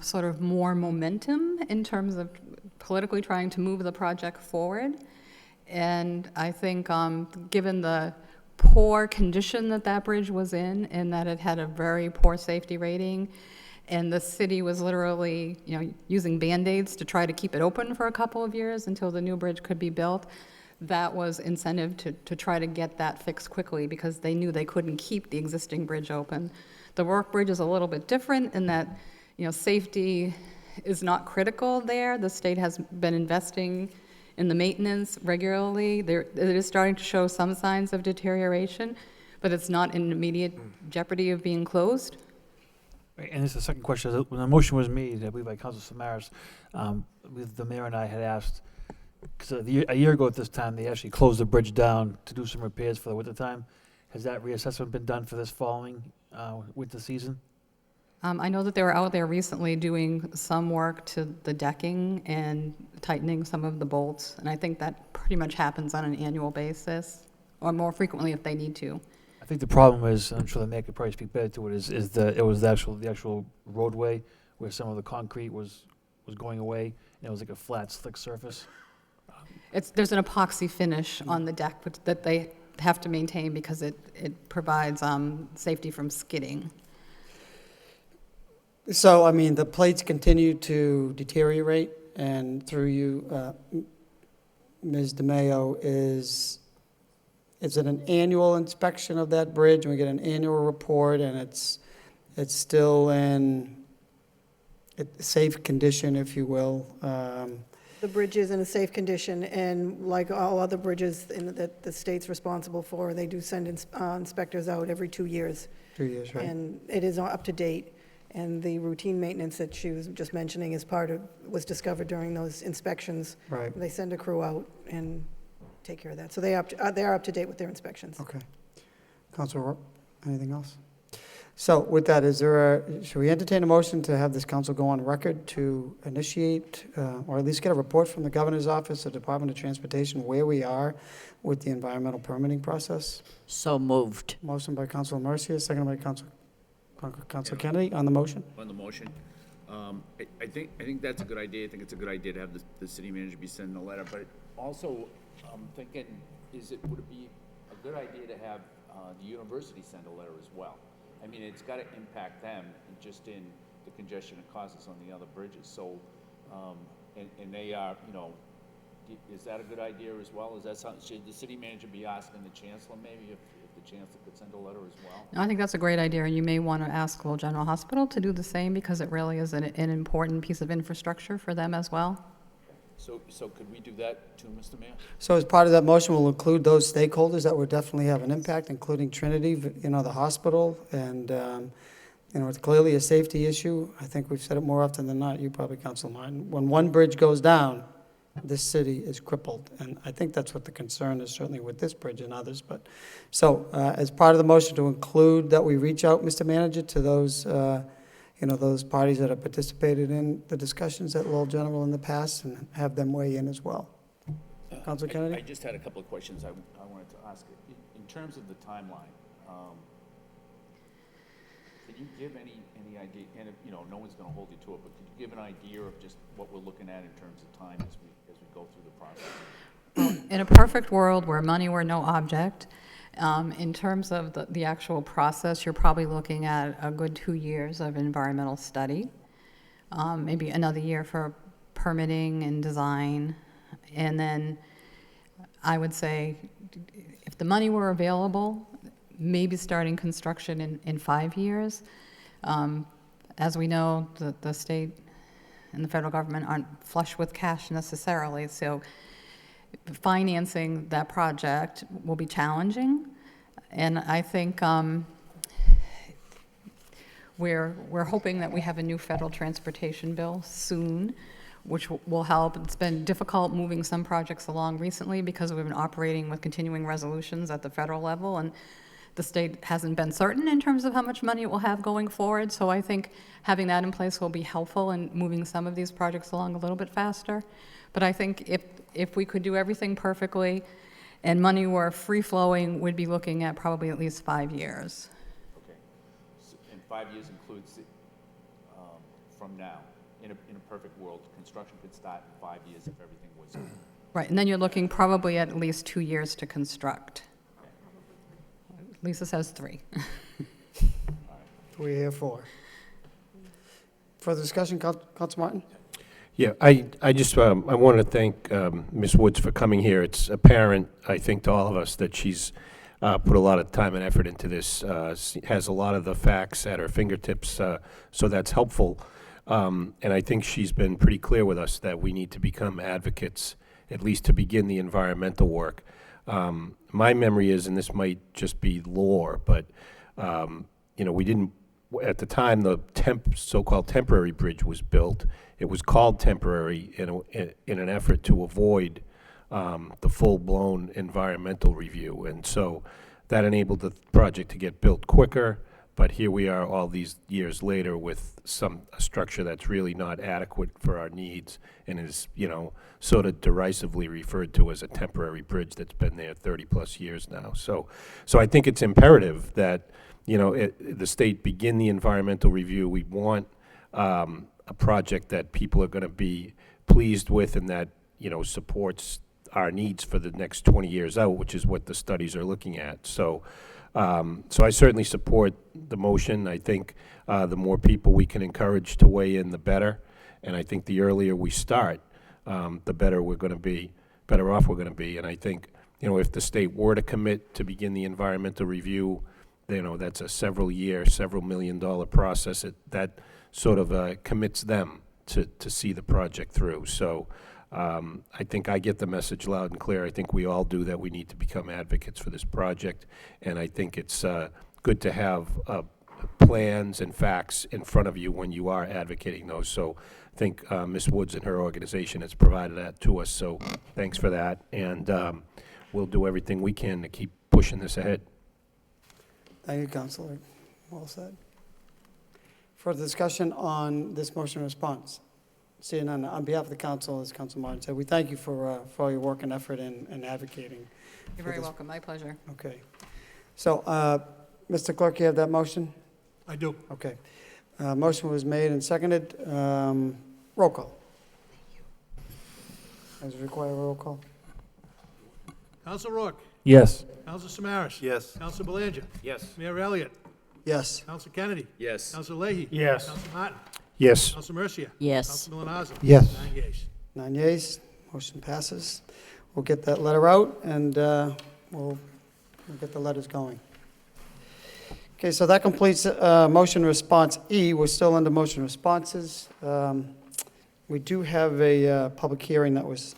sort of more momentum in terms of politically trying to move the project forward. And I think given the poor condition that bridge was in, and that it had a very poor safety rating, and the city was literally, using Band-Aids to try to keep it open for a couple of years until the new bridge could be built, that was incentive to try to get that fixed quickly, because they knew they couldn't keep the existing bridge open. The Rourke Bridge is a little bit different in that, safety is not critical there. The state has been investing in the maintenance regularly. It is starting to show some signs of deterioration, but it's not in immediate jeopardy of being closed. Right, and this is the second question. When the motion was made, I believe by Council Samaras, with the mayor and I had asked, because a year ago at this time, they actually closed the bridge down to do some repairs for the winter time. Has that reassessment been done for this following winter season? I know that they were out there recently doing some work to the decking and tightening some of the bolts, and I think that pretty much happens on an annual basis, or more frequently if they need to. I think the problem is, and I'm sure the mayor could probably speak better to it, is the actual roadway where some of the concrete was going away, and it was like a flat, slick surface. There's an epoxy finish on the deck that they have to maintain because it provides safety from skidding. So, I mean, the plates continue to deteriorate, and through you, Ms. DeMayo, is it an annual inspection of that bridge? And we get an annual report, and it's still in safe condition, if you will. The bridge is in a safe condition, and like all other bridges that the state's responsible for, they do send inspectors out every 2 years. 2 years, right? And it is up to date. And the routine maintenance that she was just mentioning was discovered during those inspections. Right. They send a crew out and take care of that. So they are up to date with their inspections. Okay. Councilor Rourke, anything else? So with that, should we entertain a motion to have this council go on record to initiate, or at least get a report from the governor's office, the Department of Transportation, where we are with the environmental permitting process? So moved. Motion by Councilor Mercia, second by Councilor Kennedy on the motion. On the motion, I think that's a good idea. I think it's a good idea to have the city manager be sending a letter, but also, I'm thinking, would it be a good idea to have the university send a letter as well? I mean, it's got to impact them just in the congestion it causes on the other bridges. So, and they are, is that a good idea as well? Is that something, should the city manager be asking the chancellor maybe if the chancellor could send a letter as well? I think that's a great idea, and you may want to ask Lowell General Hospital to do the same because it really is an important piece of infrastructure for them as well. So could we do that too, Mr. Mayor? So as part of that motion, we'll include those stakeholders that would definitely have an impact, including Trinity, the hospital, and, it's clearly a safety issue. I think we've said it more often than not, you probably, Councilor Martin. When one bridge goes down, this city is crippled, and I think that's what the concern is, certainly with this bridge and others. But so, as part of the motion to include that we reach out, Mr. Manager, to those, those parties that have participated in the discussions at Lowell General in the past, and have them weigh in as well. Councilor Kennedy? I just had a couple of questions I wanted to ask. In terms of the timeline, can you give any idea, and no one's going to hold you to it, but could you give an idea of just what we're looking at in terms of time as we go through the process? In a perfect world where money were no object, in terms of the actual process, you're probably looking at a good 2 years of environmental study, maybe another year for permitting and design, and then I would say if the money were available, maybe starting construction in 5 years. As we know, the state and the federal government aren't flush with cash necessarily, so financing that project will be challenging. And I think we're hoping that we have a new federal transportation bill soon, which will help. It's been difficult moving some projects along recently because we've been operating with continuing resolutions at the federal level, and the state hasn't been certain in terms of how much money it will have going forward. So I think having that in place will be helpful in moving some of these projects along a little bit faster. But I think if we could do everything perfectly and money were free-flowing, we'd be looking at probably at least 5 years. Okay. So, and 5 years includes from now. In a perfect world, construction could start in 5 years if everything was. Right, and then you're looking probably at least 2 years to construct. Lisa says 3. We're here for. Further discussion, Councilor Martin? Yeah, I just, I want to thank Ms. Woods for coming here. It's apparent, I think, to all of us that she's put a lot of time and effort into this, has a lot of the facts at her fingertips, so that's helpful. And I think she's been pretty clear with us that we need to become advocates, at least to begin the environmental work. My memory is, and this might just be lore, but we didn't at the time the so-called temporary bridge was built, it was called temporary in an effort to avoid the full-blown environmental review. And so that enabled the project to get built quicker, but here we are all these years later with a structure that's really not adequate for our needs and is, sort of derisively referred to as a temporary bridge that's been there 30-plus years now. So I think it's imperative that, the state begin the environmental review. We want a project that people are going to be pleased with and that, supports our needs for the next 20 years out, which is what the studies are looking at. So I certainly support the motion. I think the more people we can encourage to weigh in, the better. And I think the earlier we start, the better off we're going to be. And I think, if the state were to commit to begin the environmental review, that's a several million-dollar process. That sort of commits them to see the project through. So I think I get the message loud and clear. I think we all do, that we need to become advocates for this project. And I think it's good to have plans and facts in front of you when you are advocating those. So I think Ms. Woods and her organization has provided that to us. So thanks for that. And we'll do everything we can to keep pushing this ahead. Thank you, Councilor. Well said. Further discussion on this motion response? Seeing none, on behalf of the council, as Council Martin said, we thank you for all your work and effort in advocating. You're very welcome. My pleasure. Okay. So, Mr. Clerk, you have that motion? I do. Okay. Motion was made and seconded. Roll call. Does it require a roll call? Council Rourke. Yes. Council Samaras. Yes. Council Belanger. Yes. Mayor Elliott. Yes. Council Kennedy. Yes. Council Leahy. Yes. Council Martin. Yes. Council Mercia. Yes. Council Milonazo. Yes. 9 yeas. 9 yeas. Motion passes. We'll get that letter out, and we'll get the letters going. Okay, so that completes motion response E. We're still under motion responses. We do have a public hearing that was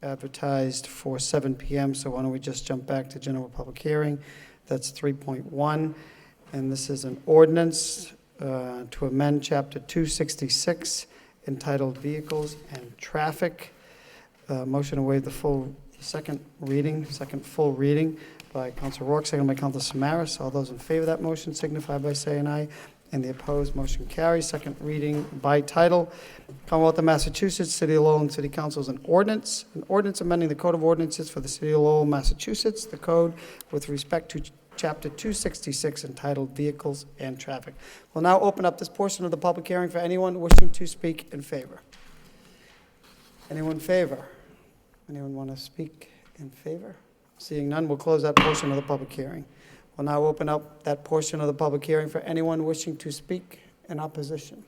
advertised for 7 p.m., so why don't we just jump back to general public hearing. That's 3.1, and this is an ordinance to amend Chapter 266 entitled Vehicles and Traffic. Motion to waive the second full reading by Council Rourke, second by Council Samaras. All those in favor of that motion signify by saying aye. And the opposed, motion carries. Second reading by title. Commonwealth of Massachusetts, City of Lowell, and City Council is an ordinance amending the Code of Ordinances for the City of Lowell, Massachusetts, the code with respect to Chapter 266 entitled Vehicles and Traffic. We'll now open up this portion of the public hearing for anyone wishing to speak in favor. Anyone in favor? Anyone want to speak in favor? Seeing none, we'll close that portion of the public hearing. We'll now open up that portion of the public hearing for anyone wishing to speak in opposition.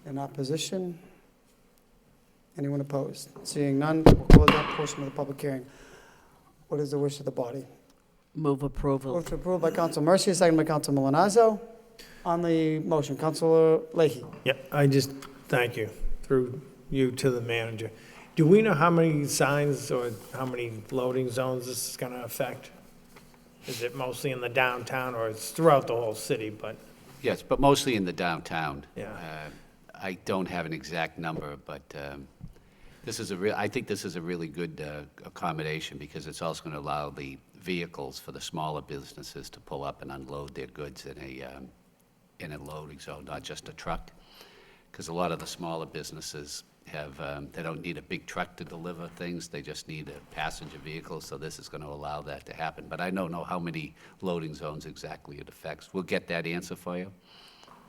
In opposition? Anyone opposed? Seeing none, we'll close that portion of the public hearing. What is the wish of the body? Move approval. Move to approve by Council Mercia, second by Council Milonazo. On the motion, Councilor Leahy. Yeah, I just, thank you, through you to the manager. Do we know how many signs or how many loading zones this is going to affect? Is it mostly in the downtown, or it's throughout the whole city, but? Yes, but mostly in the downtown. Yeah. I don't have an exact number, but I think this is a really good accommodation, because it's also going to allow the vehicles for the smaller businesses to pull up and unload their goods in a loading zone, not just a truck. Because a lot of the smaller businesses they don't need a big truck to deliver things, they just need a passenger vehicle, so this is going to allow that to happen. But I don't know how many loading zones exactly it affects. We'll get that answer for you.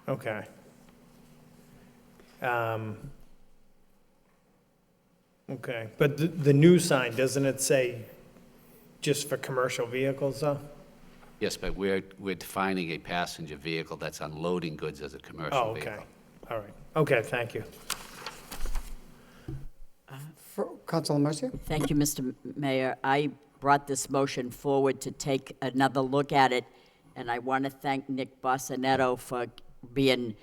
Okay. Okay, but the new sign, doesn't it say just for commercial vehicles, though? Yes, but we're defining a passenger vehicle that's unloading goods as a commercial Oh, vehicle. okay, all right. Okay, thank you. Councilor Mercia? Thank you, Mr. Mayor. I brought this motion forward to take another look at it, and I want to thank Nick Bossanetto for being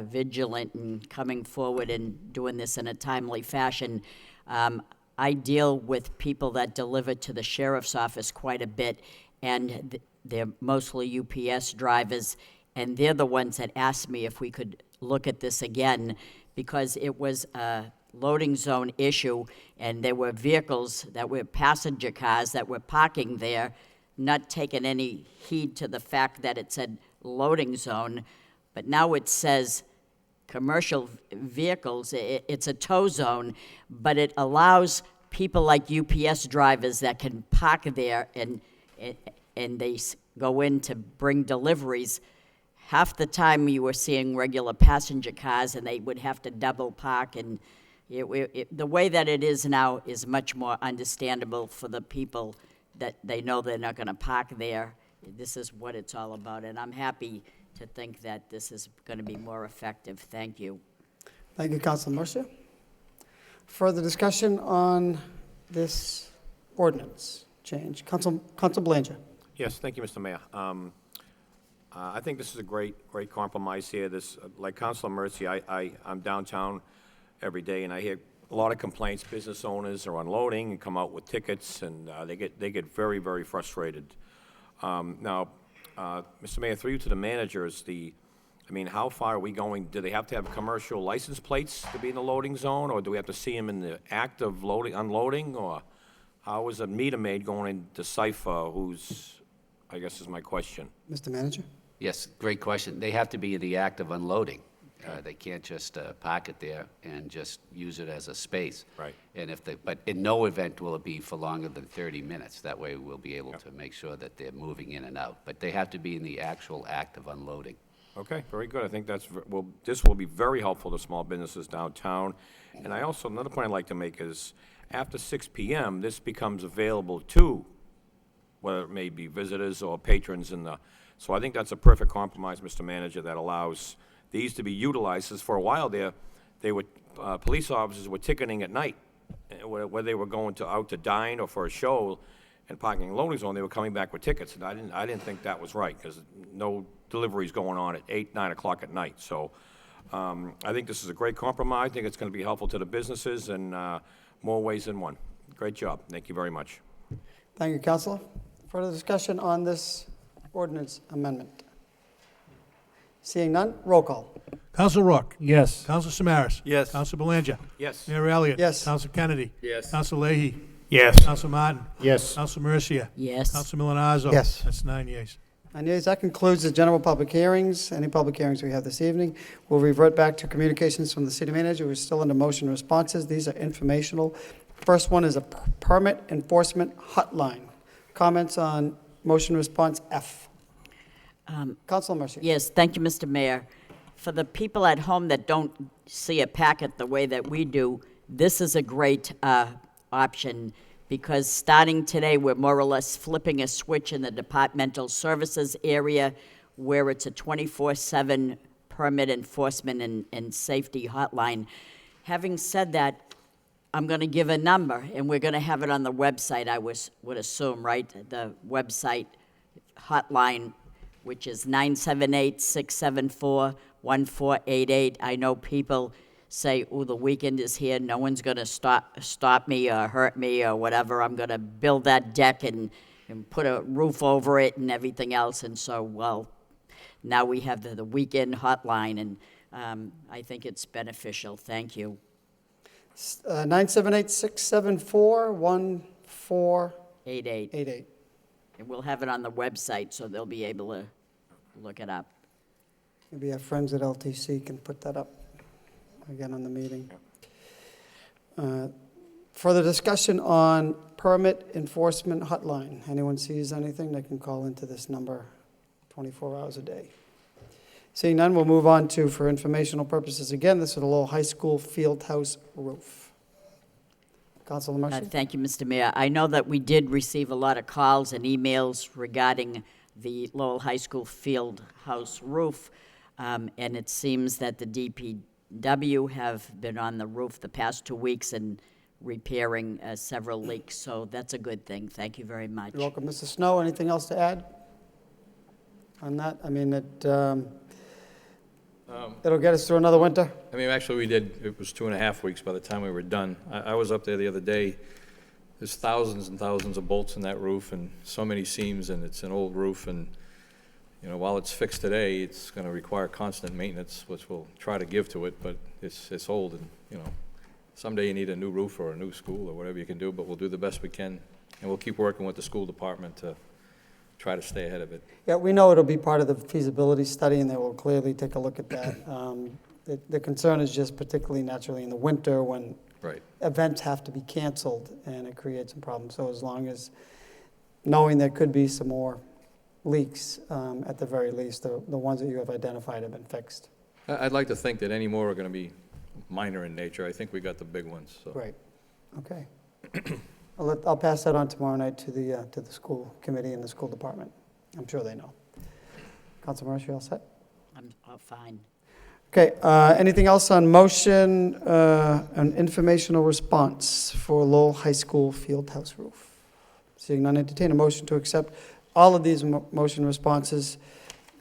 vigilant and coming forward and doing this in a timely fashion. I deal with people that deliver to the sheriff's office quite a bit, and they're mostly UPS drivers, and they're the ones that asked me if we could look at this again, because it was a loading zone issue, and there were vehicles that were passenger cars that were parking there, not taking any heed to the fact that it said loading zone, but now it says commercial vehicles. It's a tow zone, but it allows people like UPS drivers that can park there and they go in to bring deliveries. Half the time you were seeing regular passenger cars, and they would have to double park, and the way that it is now is much more understandable for the people that they know they're not going to park there. This is what it's all about, and I'm happy to think that this is going to be more effective. Thank you. Thank you, Councilor Mercia. Further discussion on this ordinance change? Council Belanger. Yes, thank you, Mr. Mayor. I think this is a great compromise here. This, like Councilor Mercia, I'm downtown every day, and I hear a lot of complaints. Business owners are unloading and come out with tickets, and they get very, very frustrated. Now, Mr. Mayor, through you to the managers, how far are we going? Do they have to have commercial license plates to be in the loading zone, or do we have to see them in the act of unloading, or how is a meter maid going to decipher who's, I guess is my question. Mr. Manager? Yes, great question. They have to be in the act of unloading. They can't just park it there and just use it as a space. Right. And but in no event will it be for longer than 30 minutes. That way we'll be able to make sure that they're moving in and out. But they have to be in the actual act of unloading. Okay, very good. I think this will be very helpful to small businesses downtown. And another point I'd like to make is, after 6 p.m., this becomes available to, whether it may be visitors or patrons so I think that's a perfect compromise, Mr. Manager, that allows these to be utilized. As for a while there, police officers were ticketing at night, whether they were going out to dine or for a show and parking in loading zone, they were coming back with tickets. And I didn't think that was right, because no deliveries going on at 8, 9 o'clock at night. So I think this is a great compromise. I think it's going to be helpful to the businesses in more ways than one. Great job. Thank you very much. Thank you, Councilor. Further discussion on this ordinance amendment? Seeing none, roll call. Council Rook. Yes. Council Samaras. Yes. Council Belanger. Yes. Mayor Elliott. Yes. Council Kennedy. Yes. Council Leahy. Yes. Council Martin. Yes. Council Mercia. Yes. Council Milonazo. Yes. That's 9 yeas. And yes, that concludes the general public hearings. Any public hearings we have this evening. We'll revert back to communications from the city manager. We're still under motion responses. These are informational. First one is a permit enforcement hotline. Comments on motion response F. Councilor Mercia. Yes, thank you, Mr. Mayor. For the people at home that don't see a packet the way that we do, this is a great option, because starting today, we're more or less flipping a switch in the departmental services area, where it's a 24/7 permit enforcement and safety hotline. Having said that, I'm going to give a number, and we're going to have it on the website, I would assume, right? The website hotline, which is 978-674-1488. I know people say, oh, the weekend is here, no one's going to stop me or hurt me or whatever. I'm going to build that deck and put a roof over it and everything else. And so, well, now we have the weekend hotline, and I think it's beneficial. Thank you. 978-674-1488. 88. And we'll have it on the website, so they'll be able to look it up. Maybe our friends at LTC can put that up again on the meeting. Further discussion on permit enforcement hotline. Anyone sees anything, they can call into this number 24 hours a day. Seeing none, we'll move on to, for informational purposes again, this is the Lowell High School field house roof. Councilor Mercia. Thank you, Mr. Mayor. I know that we did receive a lot of calls and emails regarding the Lowell High School field house roof, and it seems that the DPW have been on the roof the past 2 weeks and repairing several leaks, so that's a good thing. Thank you very much. You're welcome. Mr. Snow, anything else to add on that? I mean, it'll get us through another winter. I mean, actually, it was 2.5 weeks by the time we were done. I was up there the other day, there's thousands and thousands of bolts in that roof and so many seams, and it's an old roof, and, you know, while it's fixed today, it's gonna require constant maintenance, which we'll try to give to it, but it's old, and, you know, someday you need a new roof or a new school or whatever you can do, but we'll do the best we can, and we'll keep working with the school department to try to stay ahead of it. Yeah, we know it'll be part of the feasibility study, and they will clearly take a look at that. The concern is just particularly naturally in the winter when Right. events have to be canceled, and it creates some problems. So as long as, knowing there could be some more leaks, at the very least, the ones that you have identified have been fixed. I'd like to think that any more are gonna be minor in nature. I think we got the big ones, so. Great, okay. I'll pass that on tomorrow night to the school committee and the school department. I'm sure they know. Councilor Marsh, you all set? I'm fine. Okay, anything else on motion, an informational response for Lowell High School Fieldhouse roof? Seeing none, entertain a motion to accept all of these motion responses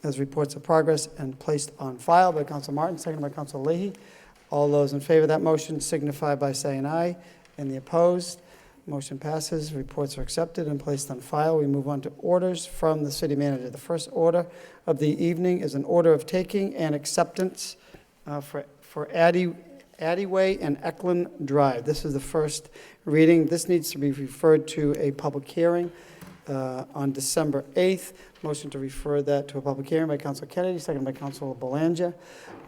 as reports of progress and placed on file by Council Martin, seconded by Council Leahy. All those in favor of that motion signify by saying aye. And the opposed, motion passes. Reports are accepted and placed on file. We move on to orders from the city manager. The first order of the evening is an order of taking and acceptance for Addie Way and Eklund Drive. This is the first reading. This needs to be referred to a public hearing on December 8th. Motion to refer that to a public hearing by Council Kennedy, seconded by Council Belanger.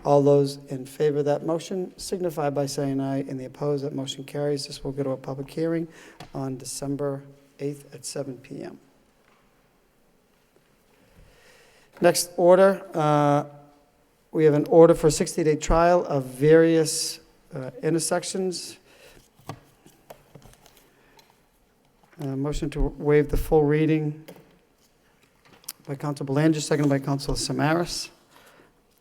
All those in favor of that motion signify by saying aye, and the opposed, that motion carries. This will go to a public hearing on December 8th at 7 p.m. Next order, we have an order for a 60-day trial of various intersections. Motion to waive the full reading by Council Belanger, seconded by Council Samaras.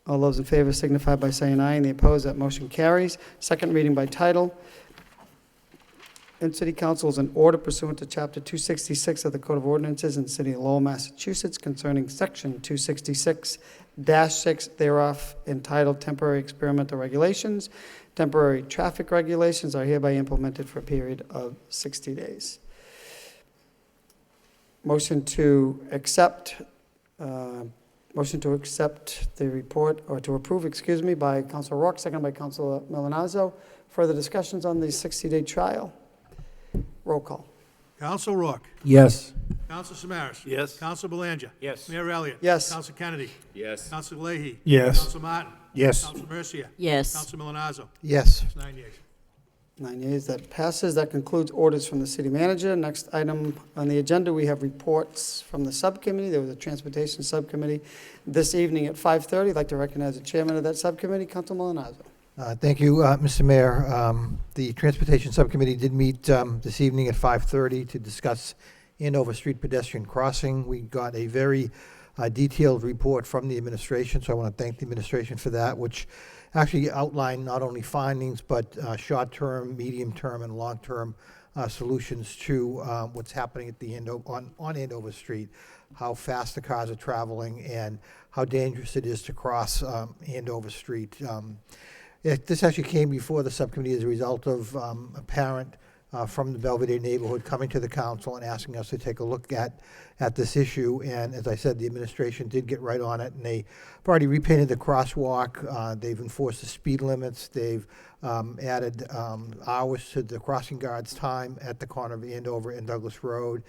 All those in favor signify by saying aye, and the opposed, that motion carries. Second reading by title. In City Council is an order pursuant to Chapter 266 of the Code of Ordinances in the City of Lowell, Massachusetts, concerning Section 266-6 thereof, entitled Temporary Experimental Regulations. Temporary traffic regulations are hereby implemented for a period of 60 days. Motion to accept the report, or to approve, excuse me, by Councilor Rourke, seconded by Councilor Milonazo. Further discussions on the 60-day trial? Roll call. Council Rourke. Yes. Council Samaras. Yes. Council Belanger. Yes. Mayor Elliott. Yes. Council Kennedy. Yes. Council Leahy. Yes. Council Martin. Yes. Council Mercia. Yes. Council Milonazo. Yes. It's 9 yeas. 9 yeas, that passes. That concludes orders from the city manager. Next item on the agenda, we have reports from the subcommittee. There was a transportation subcommittee this evening at 5:30. I'd like to recognize the chairman of that subcommittee, Council Milonazo. Thank you, Mr. Mayor. The Transportation Subcommittee did meet this evening at 5:30 to discuss Andover Street pedestrian crossing. We got a very detailed report from the administration, so I want to thank the administration for that, which actually outlined not only findings, but short-term, medium-term, and long-term solutions to what's happening at the on Andover Street, how fast the cars are traveling, and how dangerous it is to cross Andover Street. This actually came before the subcommittee as a result of a parent from the Belvedere neighborhood coming to the council and asking us to take a look at this issue. And as I said, the administration did get right on it, and they've already repainted the crosswalk. They've enforced the speed limits. They've added hours to the crossing guards' time at the corner of Andover and Douglas Road.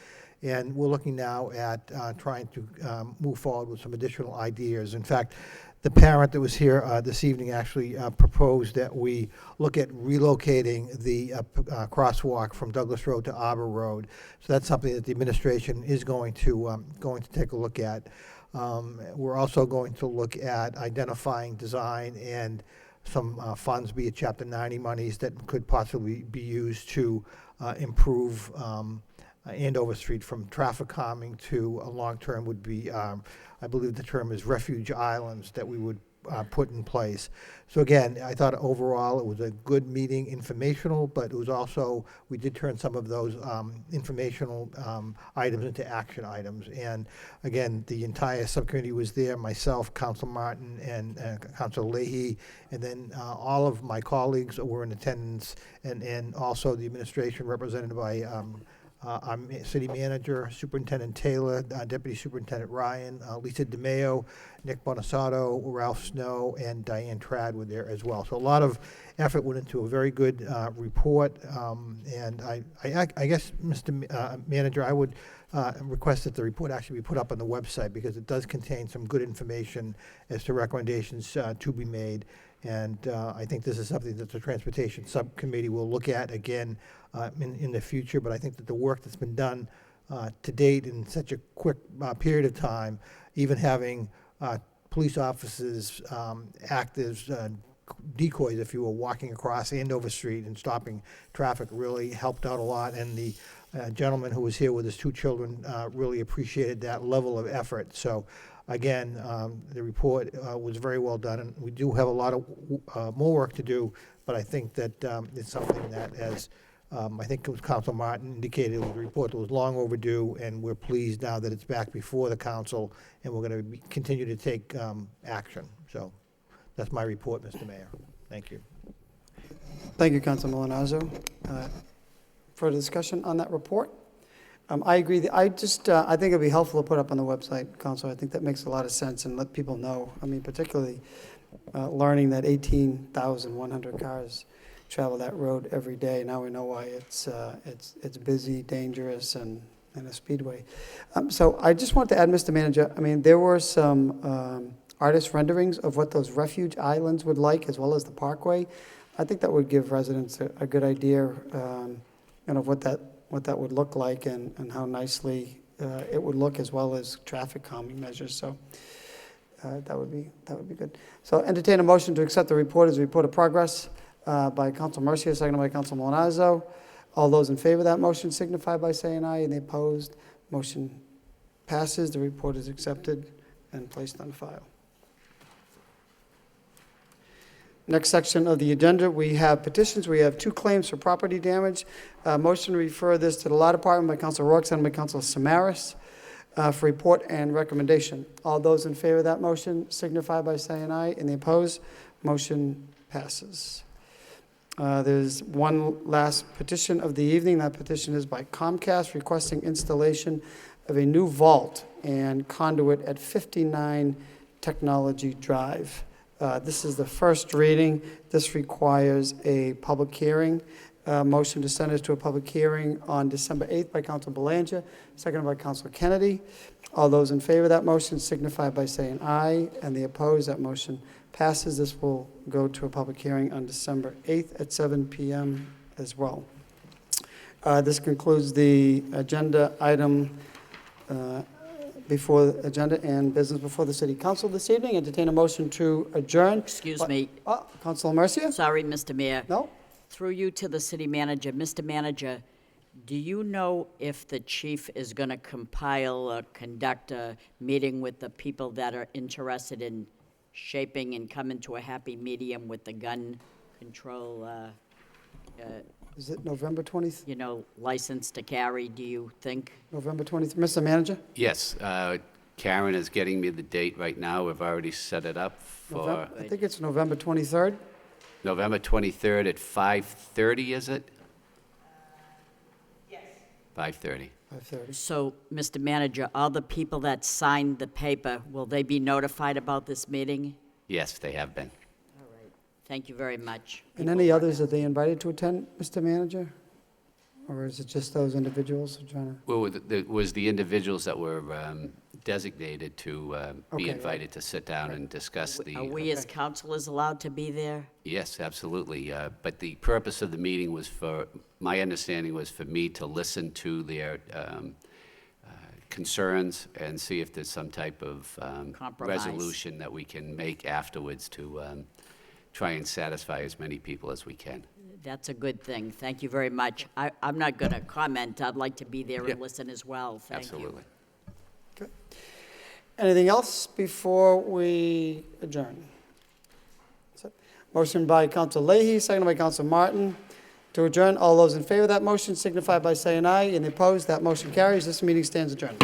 And we're looking now at trying to move forward with some additional ideas. In fact, the parent that was here this evening actually proposed that we look at relocating the crosswalk from Douglas Road to Arbor Road. So that's something that the administration is going to take a look at. We're also going to look at identifying design and some funds, be it Chapter 90 monies, that could possibly be used to improve Andover Street from traffic calming to a long-term would be, I believe the term is refuge islands, that we would put in place. So again, I thought overall it was a good meeting, informational, but it was also, we did turn some of those informational items into action items. And again, the entire subcommittee was there, myself, Council Martin, and Council Leahy, and then all of my colleagues were in attendance, and also the administration represented by our city manager, Superintendent Taylor, Deputy Superintendent Ryan, Lisa DeMayo, Nick Bonasato, Ralph Snow, and Diane Trad were there as well. So a lot of effort went into a very good report, and I guess, Mr. Manager, I would request that the report actually be put up on the website, because it does contain some good information as to recommendations to be made. And I think this is something that the Transportation Subcommittee will look at again in the future. But I think that the work that's been done to date in such a quick period of time, even having police officers act as decoys, if you will, walking across Andover Street and stopping traffic, really helped out a lot. And the gentleman who was here with his 2 children really appreciated that level of effort. So again, the report was very well done, and we do have a lot of more work to do, but I think that it's something that, as I think it was Council Martin indicated, it was a report that was long overdue, and we're pleased now that it's back before the council, and we're going to continue to take action. So that's my report, Mr. Mayor. Thank you. Thank you, Council Milonazo. Further discussion on that report? I agree. I think it'd be helpful to put up on the website, Council. I think that makes a lot of sense, and let people know. I mean, particularly learning that 18,100 cars travel that road every day. Now we know why it's busy, dangerous, and a speedway. So I just want to add, Mr. Manager, I mean, there were some artist renderings of what those refuge islands would like, as well as the parkway. I think that would give residents a good idea of what that would look like, and how nicely it would look, as well as traffic calming measures. So that would be good. So entertain a motion to accept the report as a report of progress by Council Mercia, seconded by Council Milonazo. All those in favor of that motion signify by saying aye, and the opposed, motion passes. The report is accepted and placed on file. Next section of the agenda, we have petitions. We have 2 claims for property damage. Motion to refer this to the Law Department by Council Rourke, seconded by Council Samaras, for report and recommendation. All those in favor of that motion signify by saying aye, and the opposed, motion passes. There's one last petition of the evening. That petition is by Comcast, requesting installation of a new vault and conduit at 59 Technology Drive. This is the first reading. This requires a public hearing. Motion to send it to a public hearing on December 8th by Council Belanger, seconded by Council Kennedy. All those in favor of that motion signify by saying aye, and the opposed, that motion passes. This will go to a public hearing on December 8th at 7 p.m. as well. This concludes the agenda item before the agenda and business before the City Council this evening. Entertain a motion to adjourn. Excuse me. Councilor Mercia? Sorry, Mr. Mayor. No? Through you to the city manager. Mr. Manager, do you know if the chief is going to compile or conduct a meeting with the people that are interested in shaping and coming to a happy medium with the gun control, Is it November 20th? license to carry, do you think? November 20th. Mr. Manager? Yes, Karen is getting me the date right now. We've already set it up for I think it's November 23rd. November 23rd at 5:30, is it? Yes. 5:30. 5:30. So, Mr. Manager, all the people that signed the paper, will they be notified about this meeting? Yes, they have been. All right. Thank you very much. And any others that they invited to attend, Mr. Manager? Or is it just those individuals who are trying to? Well, it was the individuals that were designated to be Okay. invited to sit down and discuss the... Are we as councilors allowed to be there? Yes, absolutely. But the purpose of the meeting was my understanding was for me to listen to their concerns and see if there's some type of Compromise. resolution that we can make afterwards to try and satisfy as many people as we can. That's a good thing. Thank you very much. I'm not going to comment. I'd like to be there Yeah. and listen as well. Thank you. Absolutely. Okay. Anything else before we adjourn? Motion by Counsel Leahy, seconded by Counsel Martin to adjourn. All those in favor of that motion signify by saying aye. Any opposed? That motion carries. This meeting stands adjourned.